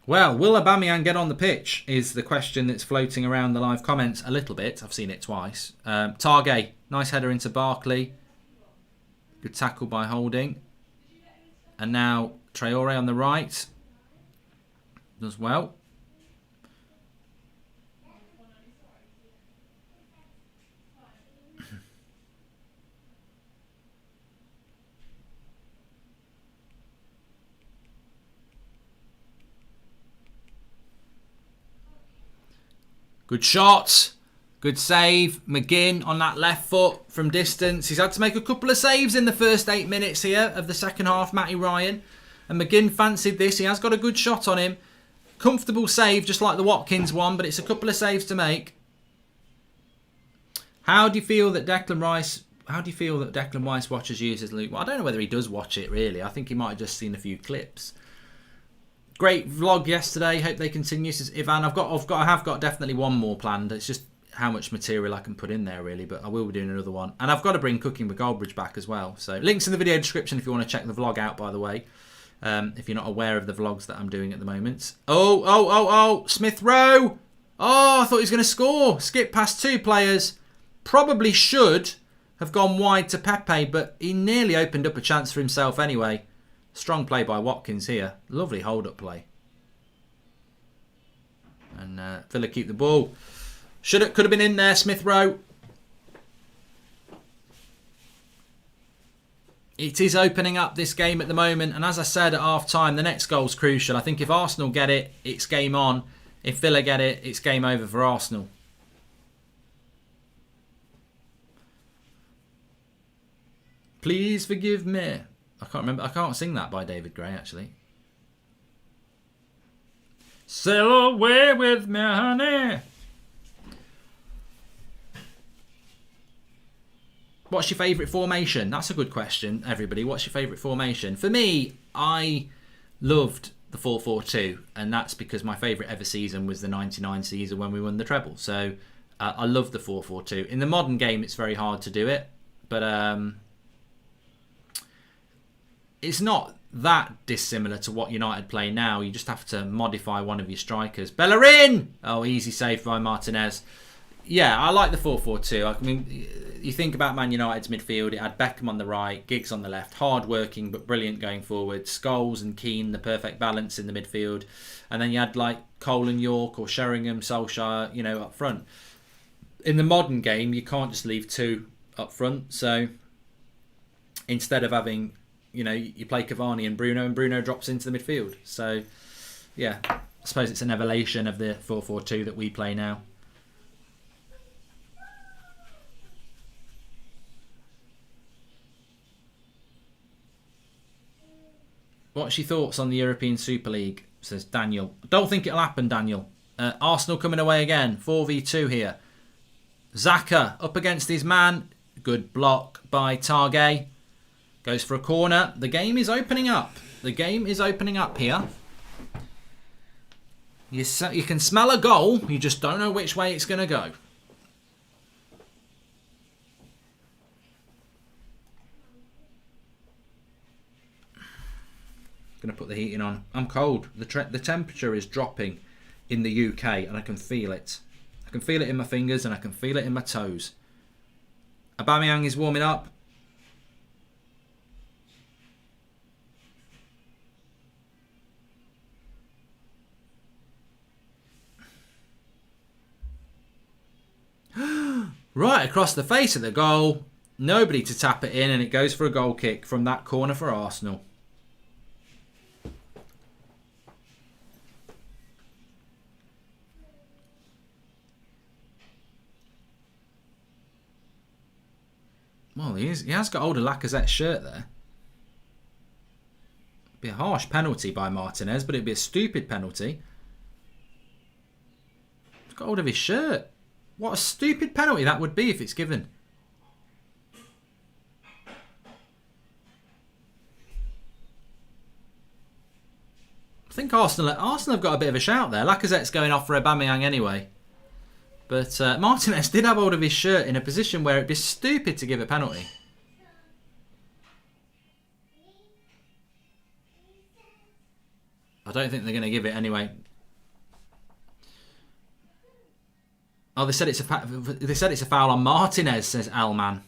Well, will Aubameyang get on the pitch is the question that's floating around the live comments a little bit. I've seen it twice. Targay, nice header into Barkley. Good tackle by Holding. And now Traore on the right. Does well. Good shots. Good save. McGinn on that left foot from distance. He's had to make a couple of saves in the first 8 minutes here of the second half, Matty Ryan. And McGinn fancied this. He has got a good shot on him. Comfortable save, just like the Watkins one, but it's a couple of saves to make. How do you feel that Declan Rice watches users Luke? Well, I don't know whether he does watch it, really. I think he might have just seen a few clips. Great vlog yesterday. Hope they continue, says Ivan. I have got definitely one more planned. It's just how much material I can put in there, really. But I will be doing another one. And I've got to bring Cooking with Goldbridge back as well. So links in the video description if you want to check the vlog out, by the way. If you're not aware of the vlogs that I'm doing at the moment. Oh, Smith Rowe. Oh, I thought he was going to score. Skip past two players. Probably should have gone wide to Pepe, but he nearly opened up a chance for himself anyway. Strong play by Watkins here. Lovely hold-up play. And Villa keep the ball. Could have been in there, Smith Rowe. It is opening up this game at the moment. And as I said at half-time, the next goal's crucial. I think if Arsenal get it, it's game on. If Villa get it, it's game over for Arsenal. Please forgive me. I can't remember. I can't sing that by David Gray, actually. Sail away with me, honey. What's your favourite formation? That's a good question, everybody. What's your favourite formation? For me, I loved the 4-4-2, and that's because my favourite ever season was the 99 season when we won the treble. So I love the 4-4-2. In the modern game, it's very hard to do it, but it's not that dissimilar to what United play now. You just have to modify one of your strikers. Bellerin! Oh, easy save by Martinez. Yeah, I like the 4-4-2. I mean, you think about Man United's midfield. It had Beckham on the right, Giggs on the left. Hard-working, but brilliant going forward. Scholes and Keane, the perfect balance in the midfield. And then you had like Cole and York or Sheringham, Solskjaer, up front. In the modern game, you can't just leave two up front. So instead of having... you play Cavani and Bruno drops into the midfield. So, yeah, I suppose it's an evolution of the 4-4-2 that we play now. What's your thoughts on the European Super League? Says Daniel. Don't think it'll happen, Daniel. Arsenal coming away again. 4v2 here. Xhaka up against his man. Good block by Targay. Goes for a corner. The game is opening up. The game is opening up here. You can smell a goal. You just don't know which way it's going to go. Going to put the heating on. I'm cold. The temperature is dropping in the UK and I can feel it. I can feel it in my fingers and I can feel it in my toes. Aubameyang is warming up. Right across the face of the goal. Nobody to tap it in and it goes for a goal kick from that corner for Arsenal. Well, he has got hold of Lacazette's shirt there. Be a harsh penalty by Martinez, but it'd be a stupid penalty. He's got hold of his shirt. What a stupid penalty that would be if it's given. I think Arsenal have got a bit of a shout there. Lacazette's going off for Aubameyang anyway. But Martinez did have hold of his shirt in a position where it'd be stupid to give a penalty. I don't think they're going to give it anyway. Oh, they said it's a foul on Martinez, says Alman.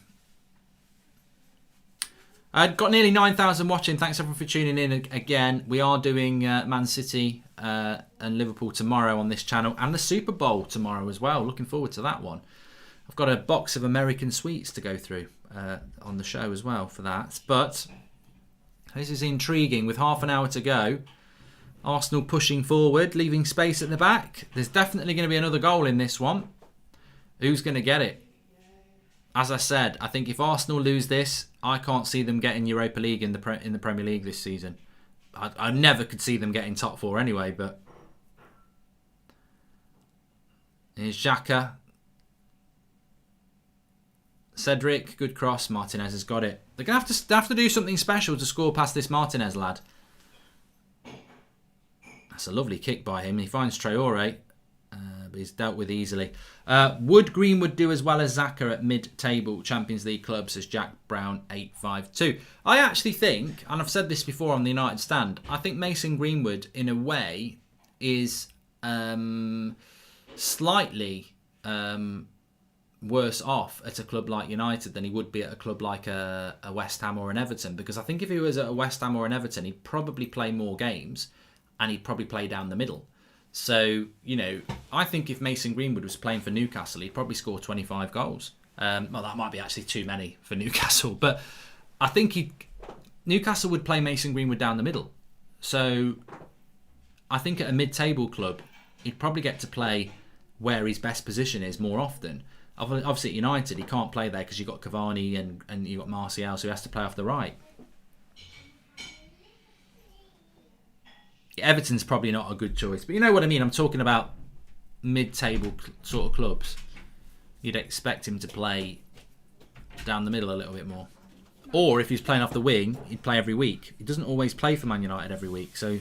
Got nearly 9,000 watching. Thanks everyone for tuning in again. We are doing Man City and Liverpool tomorrow on this channel, and the Super Bowl tomorrow as well. Looking forward to that one. I've got a box of American sweets to go through on the show as well for that. But this is intriguing with half an hour to go. Arsenal pushing forward, leaving space at the back. There's definitely going to be another goal in this one. Who's going to get it? As I said, I think if Arsenal lose this, I can't see them getting Europa League in the Premier League this season. I never could see them getting top four anyway, but... Here's Xhaka. Cedric, good cross. Martinez has got it. They're going to have to do something special to score past this Martinez lad. That's a lovely kick by him. He finds Traore, but he's dealt with easily. Would Greenwood do as well as Xhaka at mid-table Champions League clubs, as Jack Brown 852? I actually think, and I've said this before on the United Stand, I think Mason Greenwood, in a way, is slightly worse off at a club like United than he would be at a club like a West Ham or an Everton. Because I think if he was at a West Ham or an Everton, he'd probably play more games and he'd probably play down the middle. So, you know, I think if Mason Greenwood was playing for Newcastle, he'd probably score 25 goals. Well, that might be actually too many for Newcastle, but I think Newcastle would play Mason Greenwood down the middle. So I think at a mid-table club, he'd probably get to play where his best position is more often. Obviously at United, he can't play there because you've got Cavani and you've got Martial, so he has to play off the right. Everton's probably not a good choice, but you know what I mean. I'm talking about mid-table sort of clubs. You'd expect him to play down the middle a little bit more. Or if he's playing off the wing, he'd play every week. He doesn't always play for Man United every week, so...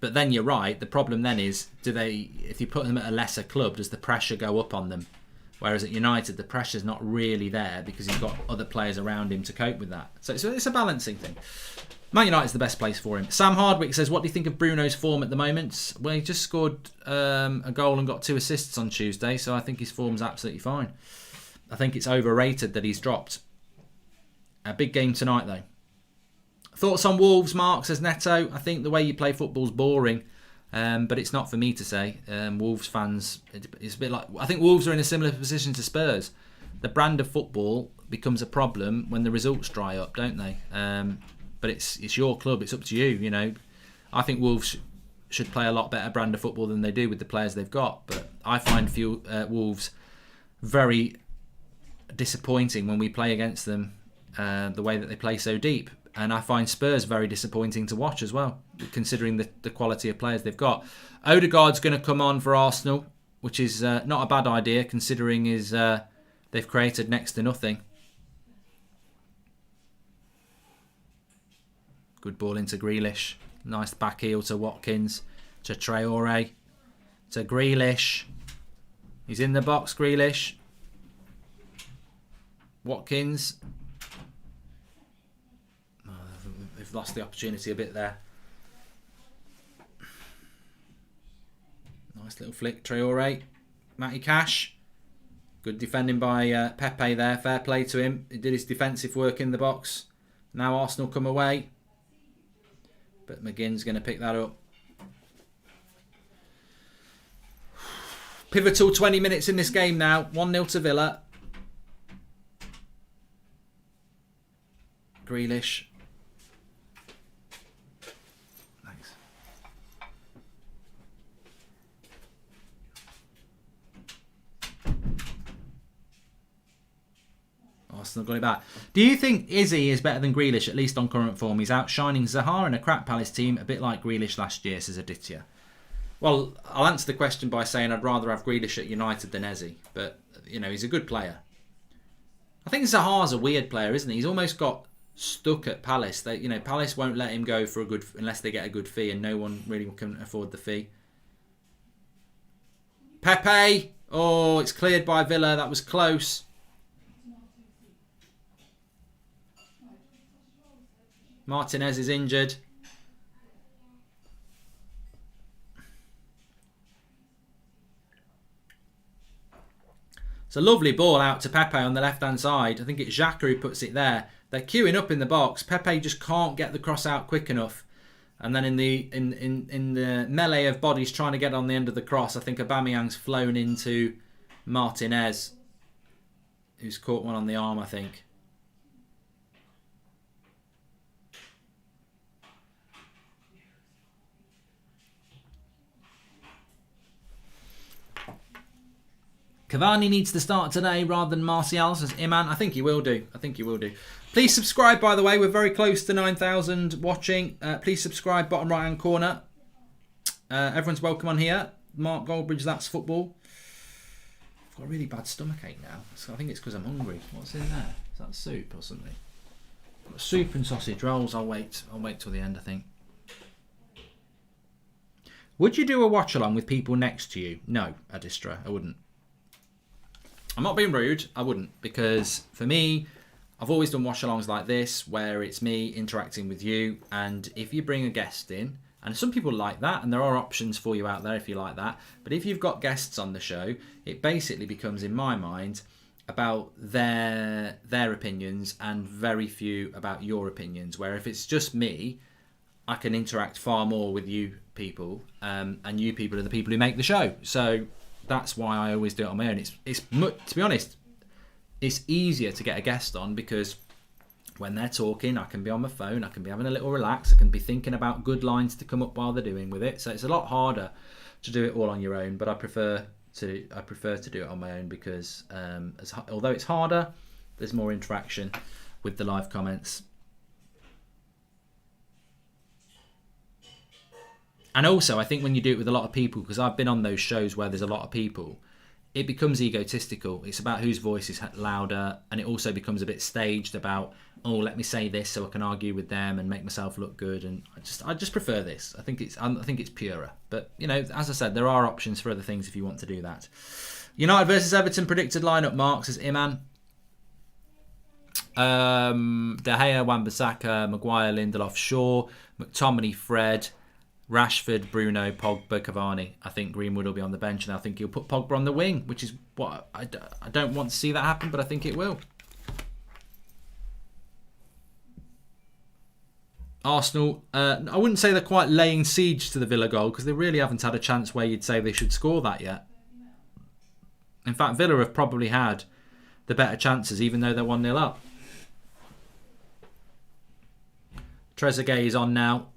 But then you're right, the problem then is, if you put them at a lesser club, does the pressure go up on them? Whereas at United, the pressure's not really there because he's got other players around him to cope with that. So it's a balancing thing. Man United's the best place for him. Sam Hardwick says, what do you think of Bruno's form at the moment? Well, he just scored a goal and got 2 assists on Tuesday, so I think his form's absolutely fine. I think it's overrated that he's dropped. A big game tonight, though. Thoughts on Wolves, Mark, says Neto. I think the way you play football's boring. But it's not for me to say. Wolves fans, it's a bit like... I think Wolves are in a similar position to Spurs. The brand of football becomes a problem when the results dry up, don't they? But it's your club. It's up to you, you know. I think Wolves should play a lot better brand of football than they do with the players they've got. But I find Wolves very disappointing when we play against them, the way that they play so deep. And I find Spurs very disappointing to watch as well, considering the quality of players they've got. Odegaard's going to come on for Arsenal, which is not a bad idea, considering they've created next to nothing. Good ball into Grealish. Nice back heel to Watkins, to Traore, to Grealish. He's in the box, Grealish. Watkins. They've lost the opportunity a bit there. Nice little flick, Traore. Matty Cash. Good defending by Pepe there. Fair play to him. He did his defensive work in the box. Now Arsenal come away. But McGinn's going to pick that up. Pivotal 20 minutes in this game now. 1-0 to Villa. Grealish. Arsenal got it back. Do you think Izzy is better than Grealish, at least on current form? He's outshining Zaha in a crap Palace team, a bit like Grealish last year, says Aditya. Well, I'll answer the question by saying I'd rather have Grealish at United than Izzy. But, you know, he's a good player. I think Zaha's a weird player, isn't he? He's almost got stuck at Palace. Palace won't let him go for unless they get a good fee, and no one really can afford the fee. Pepe! Oh, it's cleared by Villa. That was close. Martinez is injured. It's a lovely ball out to Pepe on the left-hand side. I think it's Xhaka who puts it there. They're queuing up in the box. Pepe just can't get the cross out quick enough. And then in the melee of bodies trying to get on the end of the cross, I think Aubameyang's flown into Martinez, who's caught one on the arm, I think. Cavani needs to start today rather than Martial, says Iman. I think he will do. Please subscribe, by the way. We're very close to 9,000 watching. Please subscribe, bottom right-hand corner. Everyone's welcome on here. Mark Goldbridge, that's football. I've got a really bad stomachache now. So I think it's because I'm hungry. What's in there? Is that soup or something? Got soup and sausage rolls. I'll wait till the end, I think. Would you do a watch-along with people next to you? No, Adistra, I wouldn't. I'm not being rude, I wouldn't, because for me, I've always done watch-alongs like this, where it's me interacting with you, and if you bring a guest in, and some people like that, and there are options for you out there if you like that, but if you've got guests on the show, it basically becomes, in my mind, about their opinions and very few about your opinions, where if it's just me, I can interact far more with you people, and you people are the people who make the show, so that's why I always do it on my own. It's to be honest, it's easier to get a guest on because when they're talking, I can be on my phone, I can be having a little relax, I can be thinking about good lines to come up while they're doing with it. So it's a lot harder to do it all on your own. But I prefer to do it on my own because although it's harder, there's more interaction with the live comments. And also, I think when you do it with a lot of people, because I've been on those shows where there's a lot of people, it becomes egotistical. It's about whose voice is louder, and it also becomes a bit staged about, oh, let me say this so I can argue with them and make myself look good. And I just prefer this. I think it's purer. But you know, as I said, there are options for other things if you want to do that. United versus Everton predicted lineup, Mark, says Iman. De Gea, Wan-Bissaka, Maguire, Lindelof, Shaw, McTominay, Fred, Rashford, Bruno, Pogba, Cavani. I think Greenwood will be on the bench, and I think he'll put Pogba on the wing, which is what I don't want to see that happen, but I think it will. Arsenal, I wouldn't say they're quite laying siege to the Villa goal because they really haven't had a chance where you'd say they should score that yet. In fact, Villa have probably had the better chances, even though they're 1-0 up. Trezeguet is on now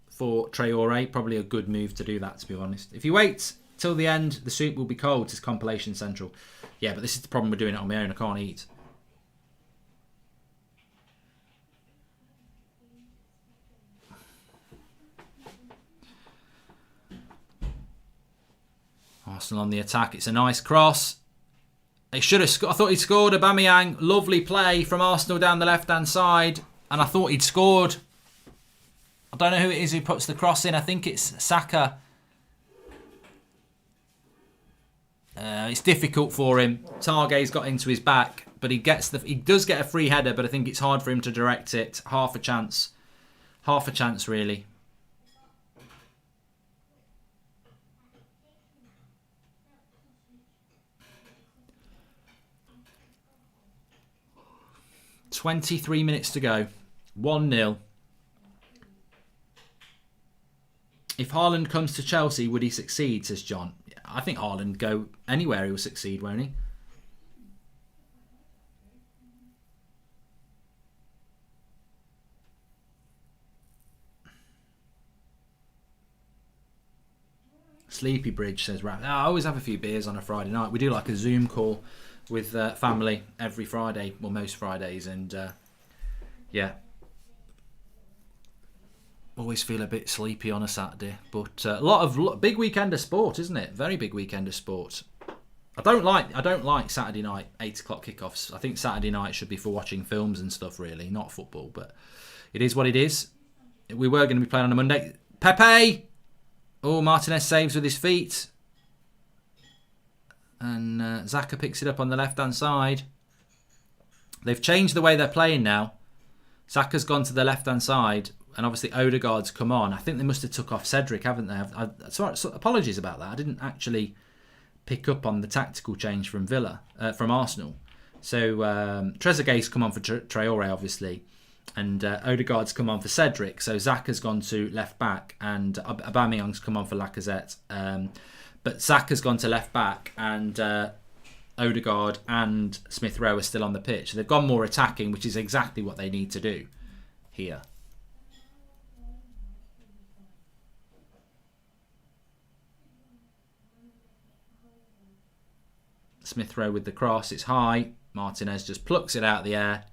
for Traore. Probably a good move to do that, to be honest. If you wait till the end, the soup will be cold, says Compilation Central. Yeah, but this is the problem with doing it on my own. I can't eat. Arsenal on the attack. It's a nice cross. They should have. I thought he'd scored. Aubameyang. Lovely play from Arsenal down the left-hand side. And I thought he'd scored. I don't know who it is who puts the cross in. I think it's Saka. It's difficult for him. Target's got into his back, but he does get a free header, but I think it's hard for him to direct it. Half a chance, really. $23 minutes to go. 1-0. If Haaland comes to Chelsea, would he succeed, says John. I think Haaland go anywhere, he will succeed, won't he? Sleepy Bridge, says Rap. I always have a few beers on a Friday night. We do like a Zoom call with family every Friday, well, most Fridays, and yeah. Always feel a bit sleepy on a Saturday, but a lot of big weekend of sport, isn't it? Very big weekend of sport. I don't like Saturday night 8 o'clock kickoffs. I think Saturday night should be for watching films and stuff, really, not football. But it is what it is. We were going to be playing on a Monday. Pepe, oh, Martinez saves with his feet, and Xhaka picks it up on the left-hand side. They've changed the way they're playing now. Xhaka's gone to the left-hand side. And obviously Odegaard's come on. I think they must have took off Cedric, haven't they? Sorry, apologies about that. I didn't actually pick up on the tactical change from from Arsenal. So Trezeguet's come on for Traore, obviously, and Odegaard's come on for Cedric. So Xhaka's gone to left back, and Aubameyang's come on for Lacazette. But Xhaka's gone to left back, and Odegaard and Smith Rowe are still on the pitch. So they've gone more attacking, which is exactly what they need to do here. Smith Rowe with the cross. It's high. Martinez just plucks it out of the air.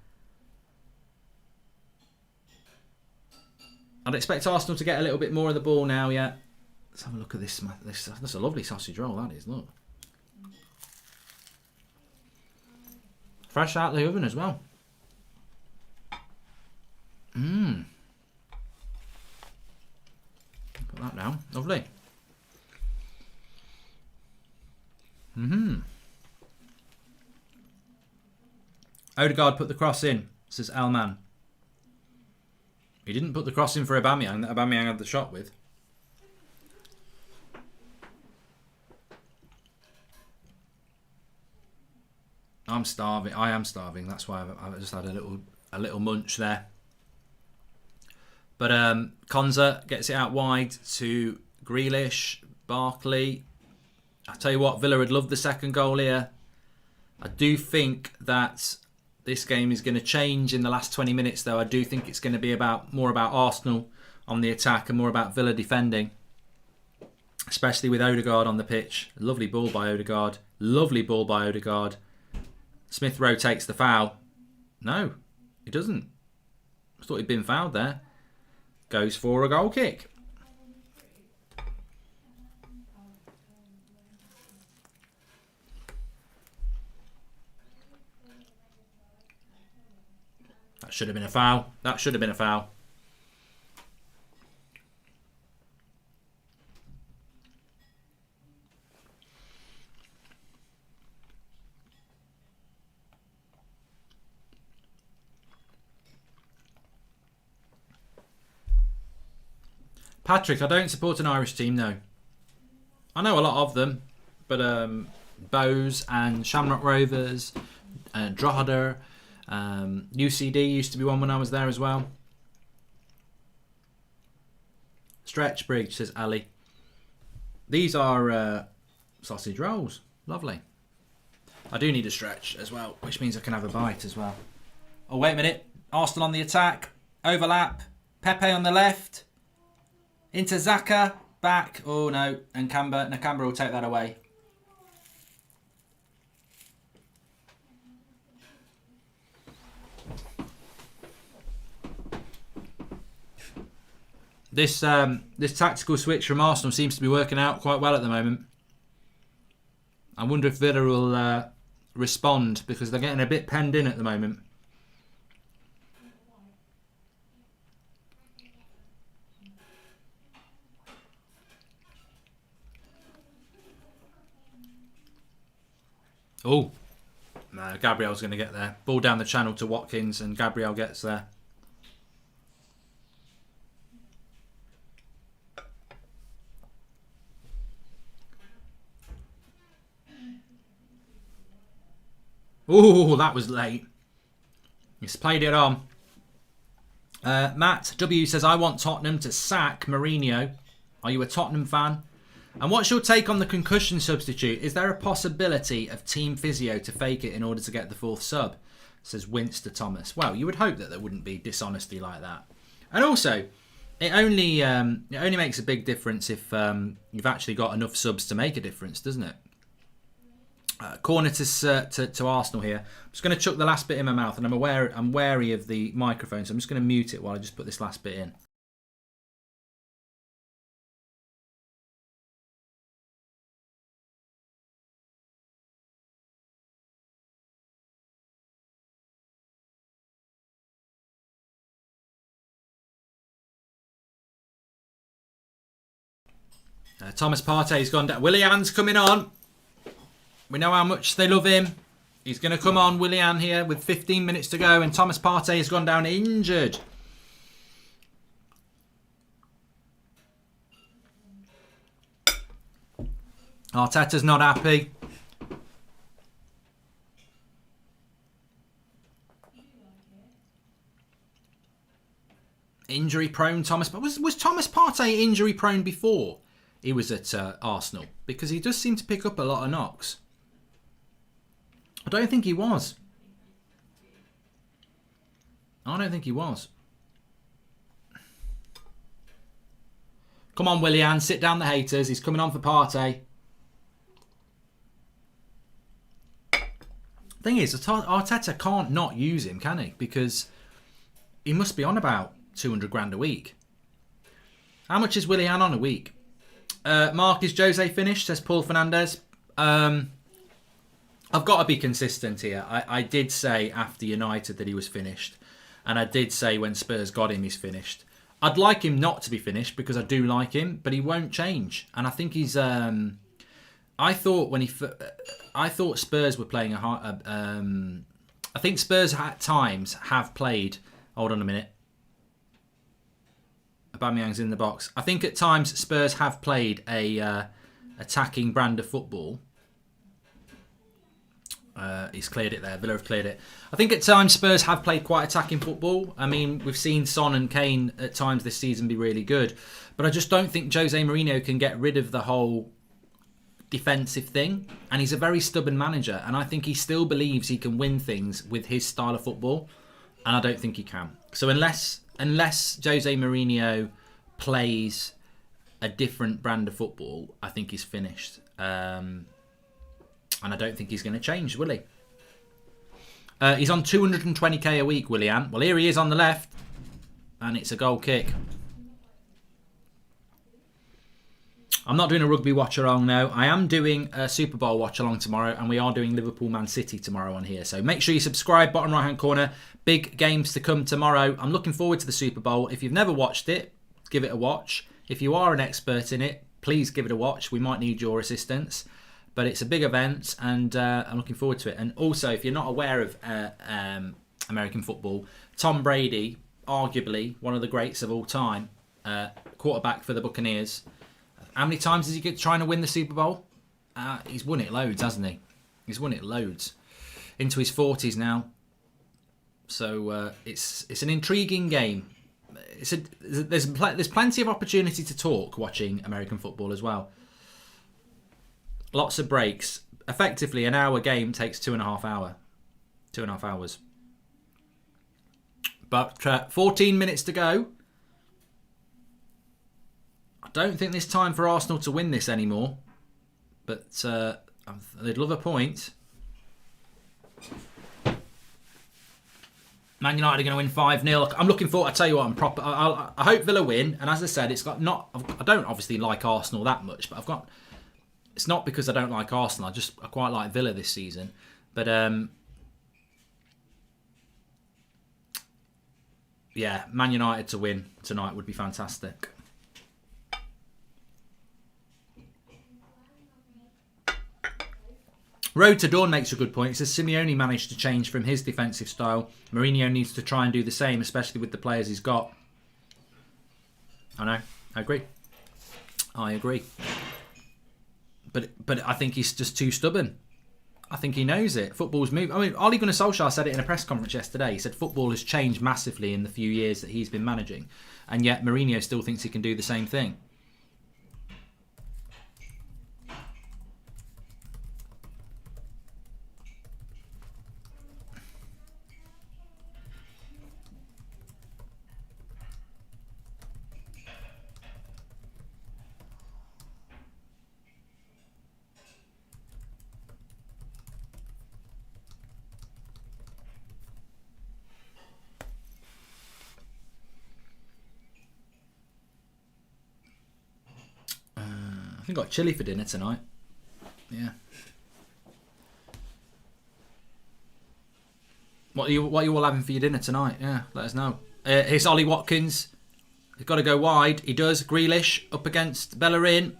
I'd expect Arsenal to get a little bit more of the ball now, yeah. Let's have a look at this. That's a lovely sausage roll, that is, look. Fresh out of the oven as well. Put that down. Lovely. Odegaard put the cross in, says Elman. He didn't put the cross in for Aubameyang that Aubameyang had the shot with. I'm starving. I am starving. That's why I've just had a little munch there. But Konza gets it out wide to Grealish, Barkley. I tell you what, Villa would love the second goal here. I do think that this game is going to change in the last 20 minutes, though. I do think it's going to be more about Arsenal on the attack and more about Villa defending, especially with Odegaard on the pitch. Lovely ball by Odegaard. Lovely ball by Odegaard. Smith Rowe takes the foul. No, he doesn't. I thought he'd been fouled there. Goes for a goal kick. That should have been a foul. That should have been a foul. Patrick, I don't support an Irish team, no. I know a lot of them, but Bows and Shamrock Rovers, Drogheda, UCD used to be one when I was there as well. Stretch Bridge, says Ali. These are sausage rolls. Lovely. I do need a stretch as well, which means I can have a bite as well. Oh, wait a minute. Arsenal on the attack. Overlap. Pepe on the left. Into Xhaka, back, oh no, and Nakamba will take that away. This tactical switch from Arsenal seems to be working out quite well at the moment. I wonder if Villa will respond, because they're getting a bit penned in at the moment. Oh, no, Gabriel's going to get there. Ball down the channel to Watkins, and Gabriel gets there. Oh, that was late. He's played it on. Matt W says, I want Tottenham to sack Mourinho. Are you a Tottenham fan? And what's your take on the concussion substitute? Is there a possibility of team physio to fake it in order to get the fourth sub? Says Winster Thomas. Well, you would hope that there wouldn't be dishonesty like that. And also, it only makes a big difference if you've actually got enough subs to make a difference, doesn't it? Corner to Arsenal here. I'm just going to chuck the last bit in my mouth, and I'm wary of the microphone, so I'm just going to mute it while I just put this last bit in. Thomas Partey's gone down. Willian's coming on. We know how much they love him. He's going to come on, Willian, here with 15 minutes to go. And Thomas Partey has gone down injured. Arteta's not happy. Injury prone Thomas. But was Thomas Partey injury prone before he was at Arsenal? Because he does seem to pick up a lot of knocks. I don't think he was. I don't think he was. Come on, Willian, sit down the haters. He's coming on for Partey. Thing is, Arteta can't not use him, can he? Because he must be on about 200 grand a week. How much is Willian on a week? Mark, is Jose finished? Says Paul Fernandez. I've got to be consistent here. I did say after United that he was finished. And I did say when Spurs got him, he's finished. I'd like him not to be finished because I do like him, but he won't change. And I think he's... I thought Spurs were playing I think Spurs at times have played... Hold on a minute. Aubameyang's in the box. I think at times Spurs have played a attacking brand of football. He's cleared it there. Villa have cleared it. I think at times Spurs have played quite attacking football. I mean, we've seen Son and Kane at times this season be really good. But I just don't think Jose Mourinho can get rid of the whole defensive thing. And he's a very stubborn manager. And I think he still believes he can win things with his style of football. And I don't think he can. So unless Jose Mourinho plays a different brand of football, I think he's finished. And I don't think he's going to change, will he? He's on 220k a week, Willian. Well, here he is on the left. And it's a goal kick. I'm not doing a rugby watch-along now. I am doing a Super Bowl watch-along tomorrow. And we are doing Liverpool-Man City tomorrow on here. So make sure you subscribe, bottom right-hand corner. Big games to come tomorrow. I'm looking forward to the Super Bowl. If you've never watched it, give it a watch. If you are an expert in it, please give it a watch. We might need your assistance. But it's a big event, and I'm looking forward to it. And also, if you're not aware of American football, Tom Brady, arguably one of the greats of all time, quarterback for the Buccaneers. How many times has he get trying to win the Super Bowl? He's won it loads, hasn't he? He's won it loads. Into his 40s now. So it's an intriguing game. There's plenty of opportunity to talk watching American football as well. Lots of breaks. Effectively, an hour game takes 2.5 hours. 2.5 hours. But 14 minutes to go. I don't think there's time for Arsenal to win this anymore. But they'd love a point. Man United are going to win 5-0. I'm looking forward. I tell you what, I hope Villa win. And as I said, I don't obviously like Arsenal that much, but it's not because I don't like Arsenal. I quite like Villa this season. But yeah, Man United to win tonight would be fantastic. Road to Dawn makes a good point. He says Simeone managed to change from his defensive style. Mourinho needs to try and do the same, especially with the players he's got. I know. I agree. But I think he's just too stubborn. I think he knows it. Football's moved. I mean, Ole Gunnar Solskjaer said it in a press conference yesterday. He said football has changed massively in the few years that he's been managing. And yet Mourinho still thinks he can do the same thing. I think I got chili for dinner tonight. Yeah. What are you all having for your dinner tonight? Yeah, let us know. Here's Ollie Watkins. He's got to go wide. He does. Grealish up against Bellerin.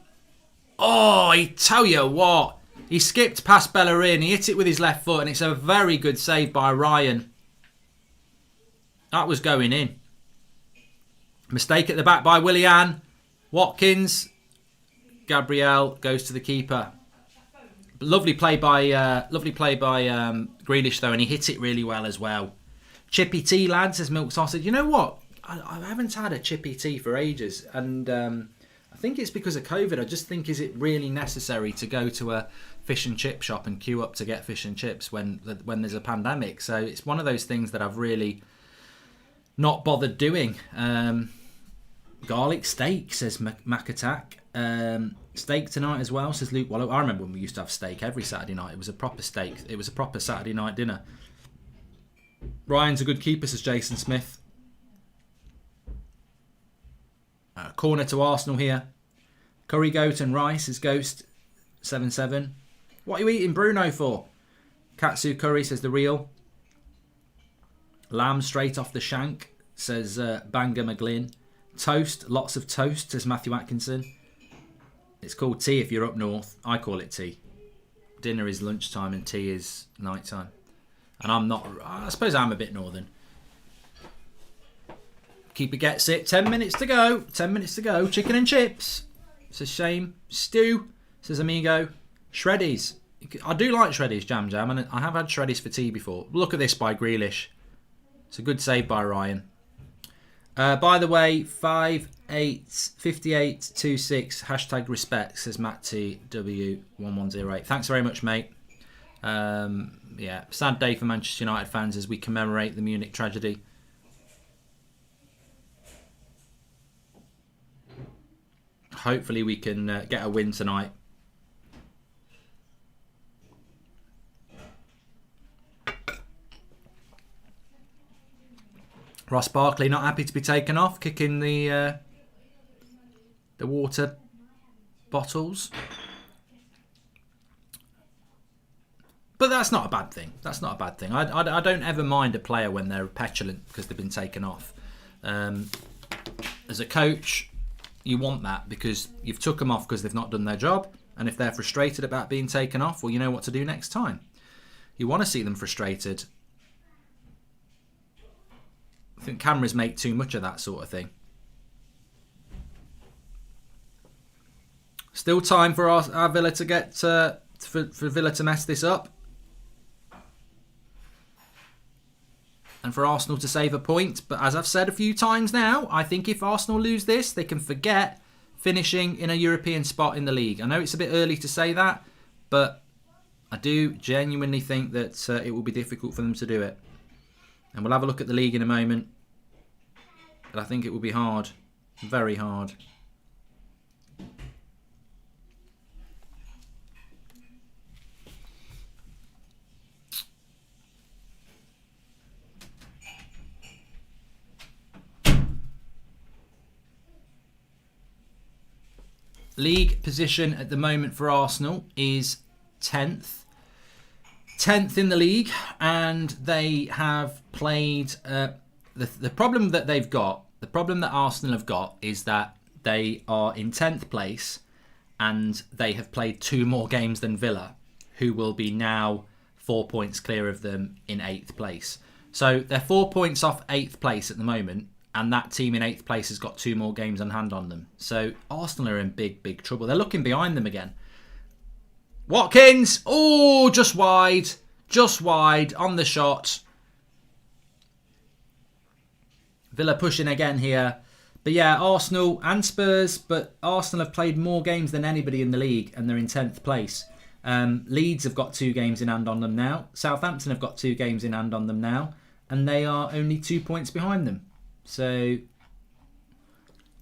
Oh, I tell you what. He skipped past Bellerin. He hit it with his left foot, and it's a very good save by Ryan. That was going in. Mistake at the back by Willian. Watkins. Gabriel goes to the keeper. Lovely play by Grealish though, and he hit it really well as well. Chippy tea, lad, says Milk Sausage. You know what? I haven't had a chippy tea for ages, and I think it's because of COVID. I just think, is it really necessary to go to a fish and chip shop and queue up to get fish and chips when there's a pandemic? So it's one of those things that I've really not bothered doing. Garlic steak, says Mac Attack. Steak tonight as well, says Luke Wallow. I remember when we used to have steak every Saturday night. It was a proper steak. It was a proper Saturday night dinner. Ryan's a good keeper, says Jason Smith. Corner to Arsenal here. Curry goat and rice is Ghost 77. What are you eating Bruno for? Katsu curry, says the real. Lamb straight off the shank, says Banga McGlynn. Toast, lots of toast, says Matthew Atkinson. It's called tea if you're up north. I call it tea. Dinner is lunchtime and tea is nighttime. And I'm not, I suppose I'm a bit northern. Keeper gets it. 10 minutes to go. 10 minutes to go. Chicken and chips, says Shame. Stew, says Amigo. Shreddies. I do like Shreddies, Jam, and I have had Shreddies for tea before. Look at this by Grealish. It's a good save by Ryan. By the way, 5826 hashtag respect, says Matt T W1108. Thanks very much, mate. Yeah, sad day for Manchester United fans as we commemorate the Munich tragedy. Hopefully we can get a win tonight. Ross Barkley not happy to be taken off, kicking the water bottles. But that's not a bad thing. That's not a bad thing. I don't ever mind a player when they're petulant because they've been taken off. As a coach, you want that because you've took them off because they've not done their job. And if they're frustrated about being taken off, well, you know what to do next time. You want to see them frustrated. I think cameras make too much of that sort of thing. Still time for our Villa to get for Villa to mess this up, and for Arsenal to save a point. But as I've said a few times now, I think if Arsenal lose this, they can forget finishing in a European spot in the league. I know it's a bit early to say that, but I do genuinely think that it will be difficult for them to do it. And we'll have a look at the league in a moment. But I think it will be hard. Very hard. League position at the moment for Arsenal is 10th. 10th in the league, and they have played... The problem that they've got, the problem that Arsenal have got is that they are in 10th place and they have played 2 more games than Villa, who will be now 4 points clear of them in 8th place. So they're 4 points off 8th place at the moment, and that team in 8th place has got 2 more games on hand on them. So Arsenal are in big, big trouble. They're looking behind them again. Watkins! Oh, just wide on the shot. Villa pushing again here. But yeah, Arsenal and Spurs, but Arsenal have played more games than anybody in the league and they're in 10th place. Leeds have got 2 games in hand on them now. Southampton have got 2 games in hand on them now. And they are only 2 points behind them. So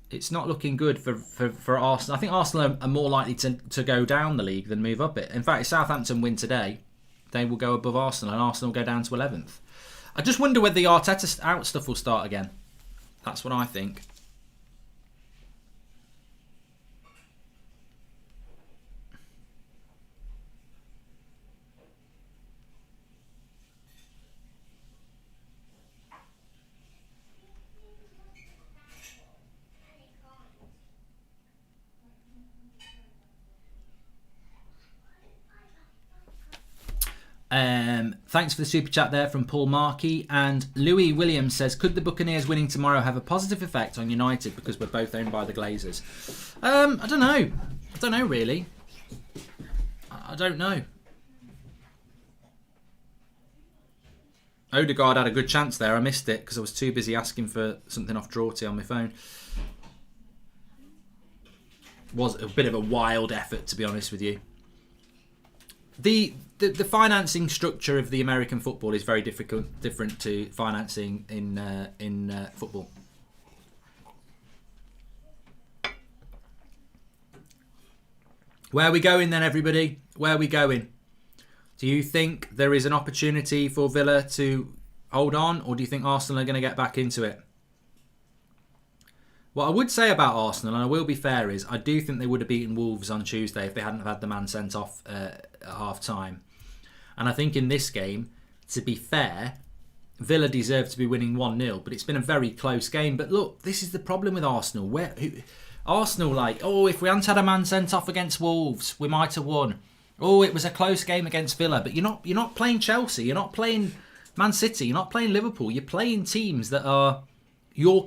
it's not looking good for Arsenal. I think Arsenal are more likely to go down the league than move up it. In fact, if Southampton win today, they will go above Arsenal and Arsenal will go down to 11th. I just wonder whether the Arteta out stuff will start again. That's what I think. Thanks for the super chat there from Paul Markey. And Louis Williams says, could the Buccaneers winning tomorrow have a positive effect on United because we're both owned by the Glazers? I don't know. I don't know really. I don't know. Odegaard had a good chance there. I missed it because I was too busy asking for something off Drawty on my phone. Was a bit of a wild effort, to be honest with you. The financing structure of the American football is very different to financing in football. Where are we going then, everybody? Where are we going? Do you think there is an opportunity for Villa to hold on, or do you think Arsenal are going to get back into it? What I would say about Arsenal, and I will be fair, is I do think they would have beaten Wolves on Tuesday if they hadn't have had the man sent off at half-time. And I think in this game, to be fair, Villa deserved to be winning 1-0, but it's been a very close game. But look, this is the problem with Arsenal. Arsenal, if we hadn't had a man sent off against Wolves, we might have won. Oh, it was a close game against Villa, but you're not playing Chelsea, you're not playing Man City, you're not playing Liverpool. You're playing teams that are your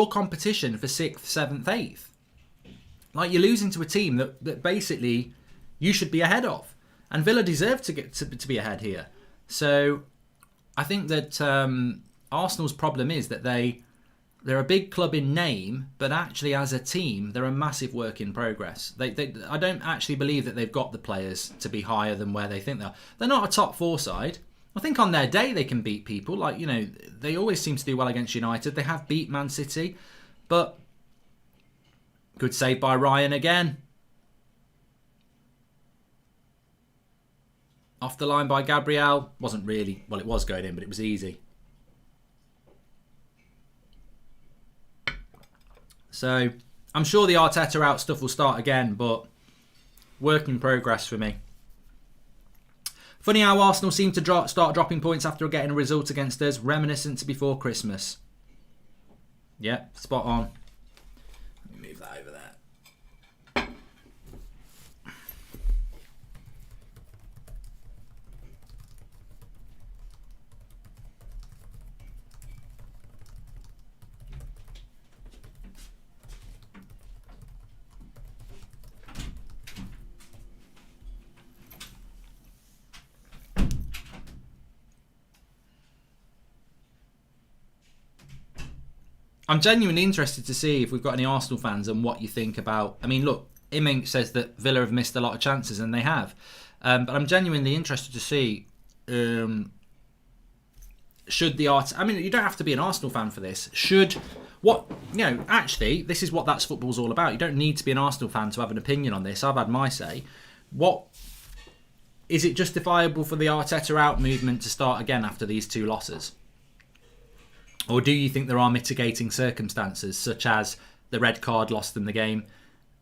competition for 6th, 7th, 8th. Like, you're losing to a team that basically you should be ahead of, and Villa deserve to get to be ahead here. So I think that Arsenal's problem is that they're a big club in name, but actually as a team, they're a massive work in progress. I don't actually believe that they've got the players to be higher than where they think they are. They're not a top 4 side. I think on their day they can beat people. They always seem to do well against United. They have beat Man City, but good save by Ryan again. Off the line by Gabriel. Wasn't really, well, it was going in, but it was easy. So, I'm sure the Arteta out stuff will start again, but work in progress for me. Funny how Arsenal seem to start dropping points after getting a result against us, reminiscent to before Christmas. Yep, spot on. Let me move that over there. I'm genuinely interested to see if we've got any Arsenal fans and what you think about... I mean, look, Imink says that Villa have missed a lot of chances, and they have. But I'm genuinely interested to see... should the I mean, you don't have to be an Arsenal fan for this. Actually, this is what That's Football's all about. You don't need to be an Arsenal fan to have an opinion on this. I've had my say. Is it justifiable for the Arteta out movement to start again after these 2 losses? Or do you think there are mitigating circumstances, such as the red card lost them the game?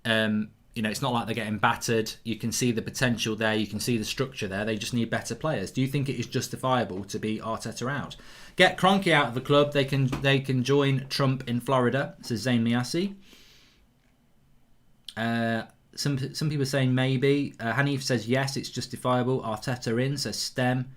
It's not like they're getting battered. You can see the potential there. You can see the structure there. They just need better players. Do you think it is justifiable to be Arteta out? Get Kroenke out of the club. They can join Trump in Florida, says Zayn Miasi. Some people are saying maybe. Hanif says yes, it's justifiable. Arteta in, says Stem.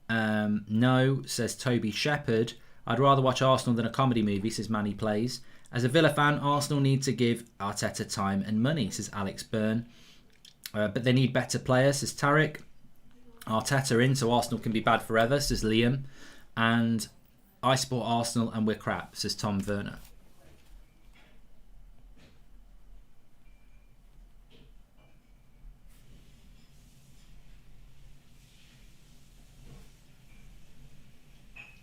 No, says Toby Shepherd. I'd rather watch Arsenal than a comedy movie, says Manny Plays. As a Villa fan, Arsenal need to give Arteta time and money, says Alex Byrne. But they need better players, says Tarek. Arteta in, so Arsenal can be bad forever, says Liam. And I support Arsenal and we're crap, says Tom Werner.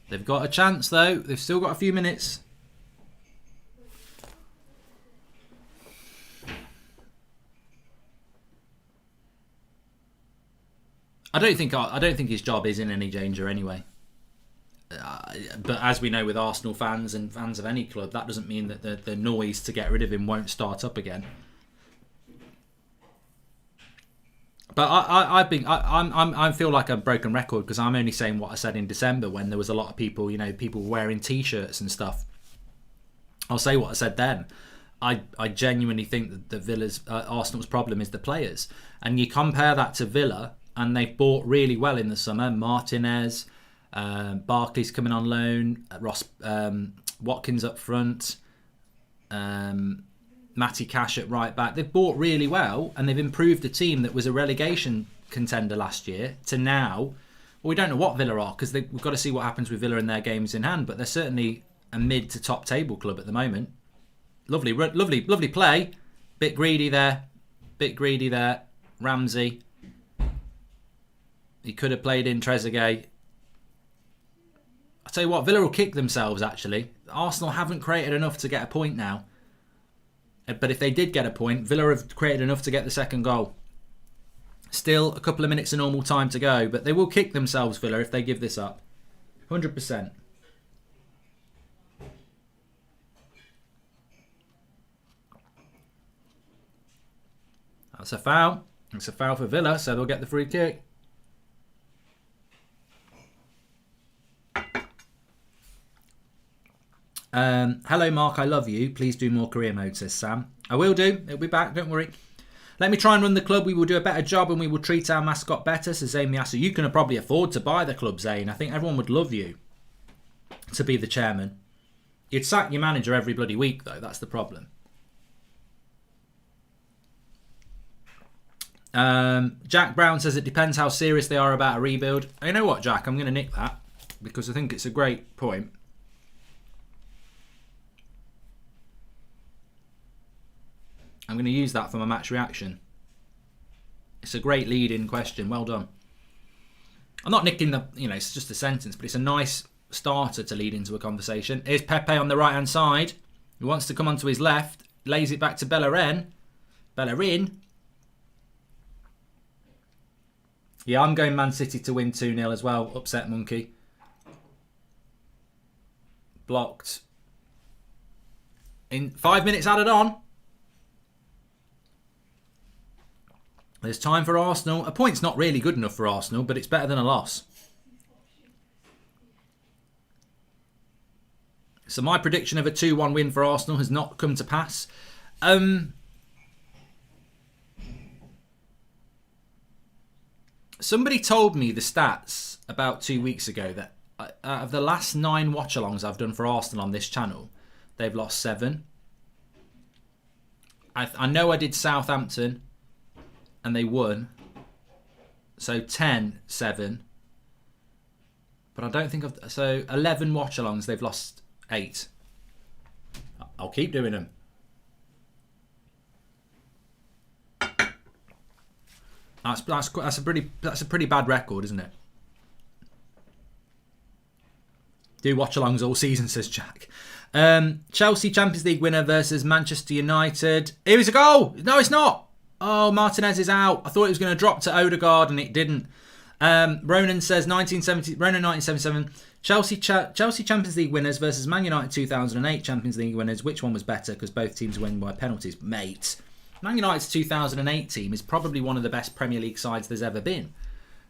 They've got a chance, though. They've still got a few minutes. I don't think his job is in any danger anyway. But as we know with Arsenal fans and fans of any club, that doesn't mean that the noise to get rid of him won't start up again. But I feel like a broken record because I'm only saying what I said in December when there was a lot of people, people wearing T-shirts and stuff. I'll say what I said then. I genuinely think that Arsenal's problem is the players, and you compare that to Villa, and they've bought really well in the summer. Martinez, Barkley's coming on loan, Watkins up front. Matty Cash at right back. They've bought really well and they've improved a team that was a relegation contender last year to now. Well, we don't know what Villa are because we've got to see what happens with Villa in their games in hand. But they're certainly a mid to top table club at the moment. Lovely play. Bit greedy there. Ramsey. He could have played in Trezeguet. I'll tell you what, Villa will kick themselves, actually. Arsenal haven't created enough to get a point now. But if they did get a point, Villa have created enough to get the second goal. Still a couple of minutes of normal time to go, but they will kick themselves, Villa, if they give this up. 100%. That's a foul. It's a foul for Villa, so they'll get the free kick. Hello Mark, I love you. Please do more career mode, says Sam. I will do. It'll be back, don't worry. Let me try and run the club. We will do a better job and we will treat our mascot better, says Zane Miasu. You can probably afford to buy the club, Zane. I think everyone would love you to be the chairman. You'd sack your manager every bloody week, though. That's the problem. Jack Brown says it depends how serious they are about a rebuild. You know what, Jack? I'm going to nick that because I think it's a great point. I'm going to use that for my match reaction. It's a great lead-in question. Well done. I'm not nicking the... it's just a sentence, but it's a nice starter to lead into a conversation. Here's Pepe on the right-hand side. He wants to come onto his left. Lays it back to Bellerin. Bellerin. Yeah, I'm going Man City to win 2-0 as well. Upset monkey. Blocked. In 5 minutes added on. There's time for Arsenal. A point's not really good enough for Arsenal, but it's better than a loss. So my prediction of a 2-1 win for Arsenal has not come to pass. Somebody told me the stats about 2 weeks ago that out of the last 9 watch-alongs I've done for Arsenal on this channel, they've lost 7. I know I did Southampton and they won. So 10-7. But I don't think so 11 watch-alongs, they've lost 8. I'll keep doing them. That's a pretty bad record, isn't it? Do watch-alongs all season, says Jack. Chelsea Champions League winner versus Manchester United. Here is a goal. No, it's not. Oh, Martinez is out. I thought it was going to drop to Odegaard and it didn't. Ronan says 1977. Chelsea Champions League winners versus Man United 2008 Champions League winners. Which one was better? Because both teams win by penalties. Mate, Man United's 2008 team is probably one of the best Premier League sides there's ever been.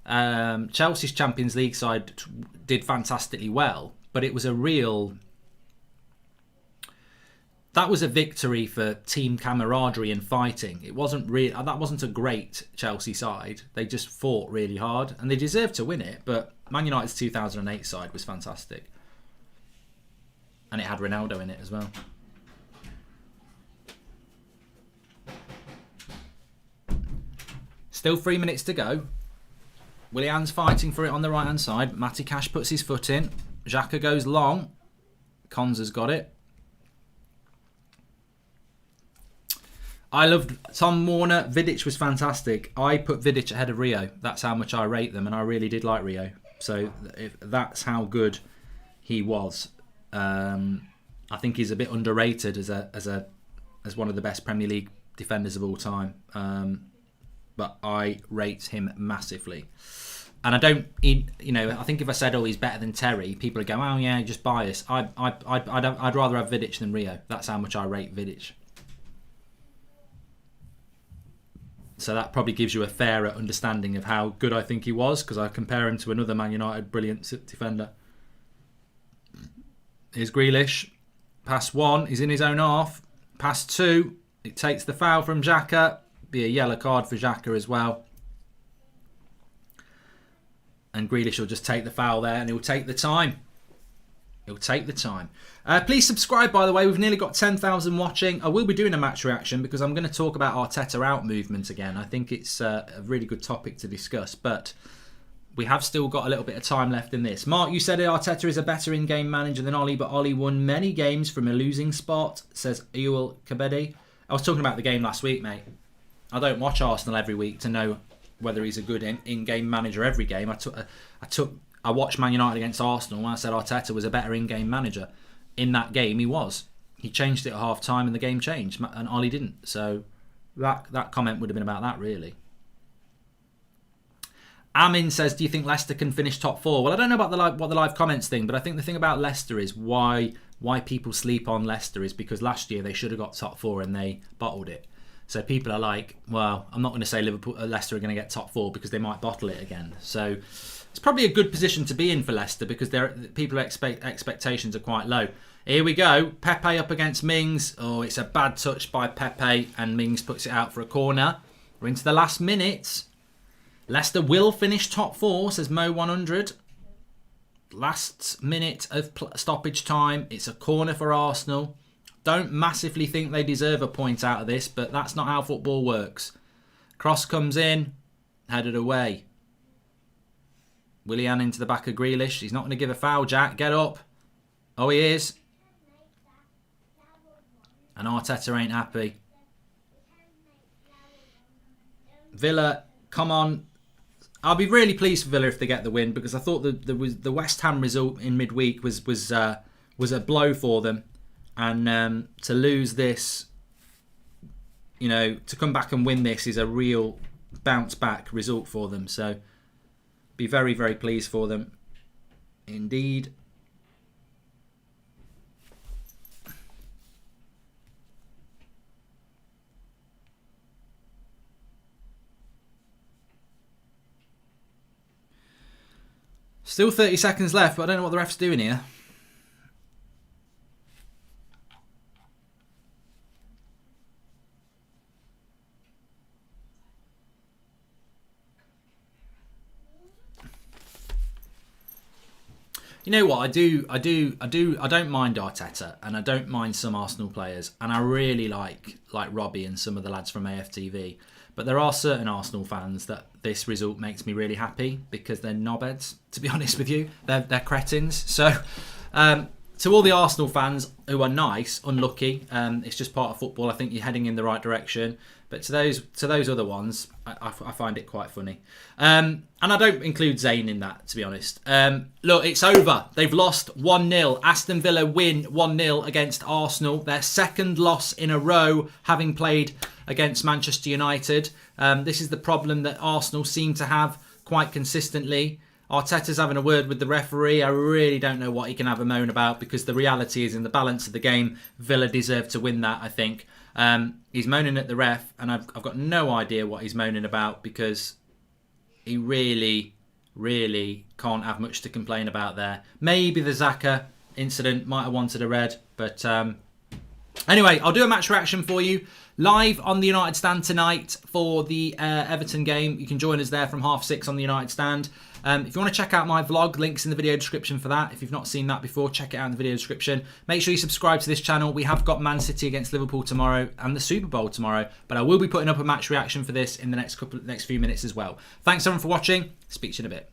Chelsea's Champions League side did fantastically well, but it was a real... That was a victory for team camaraderie and fighting. It wasn't really... That wasn't a great Chelsea side. They just fought really hard and they deserved to win it, but Man United's 2008 side was fantastic. And it had Ronaldo in it as well. Still 3 minutes to go. Willian's fighting for it on the right-hand side. Matty Cash puts his foot in. Xhaka goes long. Konza's got it. I loved Tom Warner. Vidic was fantastic. I put Vidic ahead of Rio. That's how much I rate them, and I really did like Rio. So that's how good he was. I think he's a bit underrated as one of the best Premier League defenders of all time. But I rate him massively. And I don't, I think if I said, oh, he's better than Terry, people would go, oh yeah, just bias. I'd rather have Vidic than Rio. That's how much I rate Vidic. So that probably gives you a fairer understanding of how good I think he was, because I compare him to another Man United brilliant defender. Here's Grealish. Pass 1, he's in his own half. Pass 2, it takes the foul from Xhaka. Be a yellow card for Xhaka as well. And Grealish will just take the foul there and he'll take the time. It'll take the time. Please subscribe, by the way. We've nearly got 10,000 watching. I will be doing a match reaction because I'm going to talk about Arteta out movement again. I think it's a really good topic to discuss, but we have still got a little bit of time left in this. Mark, you said Arteta is a better in-game manager than Ollie, but Ollie won many games from a losing spot, says Ewell Kabedi. I was talking about the game last week, mate. I don't watch Arsenal every week to know whether he's a good in-game manager every game. I watched Man United against Arsenal and I said Arteta was a better in-game manager. In that game, he was. He changed it at half-time and the game changed, and Ollie didn't. So that comment would have been about that, really. Amin says, do you think Leicester can finish top 4? Well, I don't know about what the live comments thing, but I think the thing about Leicester is why people sleep on Leicester is because last year they should have got top 4 and they bottled it. So people are like, well, I'm not going to say Leicester are going to get top 4 because they might bottle it again. So it's probably a good position to be in for Leicester because expectations are quite low. Here we go. Pepe up against Mings. Oh, it's a bad touch by Pepe and Mings puts it out for a corner. We're into the last minute. Leicester will finish top 4, says Mo100. Last minute of stoppage time. It's a corner for Arsenal. Don't massively think they deserve a point out of this, but that's not how football works. Cross comes in, headed away. Willian into the back of Grealish. He's not going to give a foul, Jack. Get up. Oh, he is. And Arteta ain't happy. Villa, come on. I'll be really pleased for Villa if they get the win because I thought the West Ham result in midweek was a blow for them. And to lose this, to come back and win this is a real bounce back result for them. So be very, very pleased for them indeed. Still 30 seconds left, but I don't know what the ref's doing here. You know what? I don't mind Arteta, and I don't mind some Arsenal players, and I really like Robbie and some of the lads from AFTV. But there are certain Arsenal fans that this result makes me really happy because they're knobheads, to be honest with you. They're cretins. So to all the Arsenal fans who are nice, unlucky, it's just part of football. I think you're heading in the right direction. But to those other ones, I find it quite funny. And I don't include Zayn in that, to be honest. Look, it's over. They've lost 1-0. Aston Villa win 1-0 against Arsenal. Their second loss in a row, having played against Manchester United. This is the problem that Arsenal seem to have quite consistently. Arteta's having a word with the referee. I really don't know what he can have a moan about because the reality is in the balance of the game, Villa deserved to win that, I think. He's moaning at the ref and I've got no idea what he's moaning about because he really, really can't have much to complain about there. Maybe the Xhaka incident might have wanted a red, but anyway, I'll do a match reaction for you live on the United Stand tonight for the Everton game. You can join us there from 6:30 on the United Stand. If you want to check out my vlog, links in the video description for that. If you've not seen that before, check it out in the video description. Make sure you subscribe to this channel. We have got Man City against Liverpool tomorrow and the Super Bowl tomorrow, but I will be putting up a match reaction for this in the next few minutes as well. Thanks everyone for watching. Speak to you in a bit.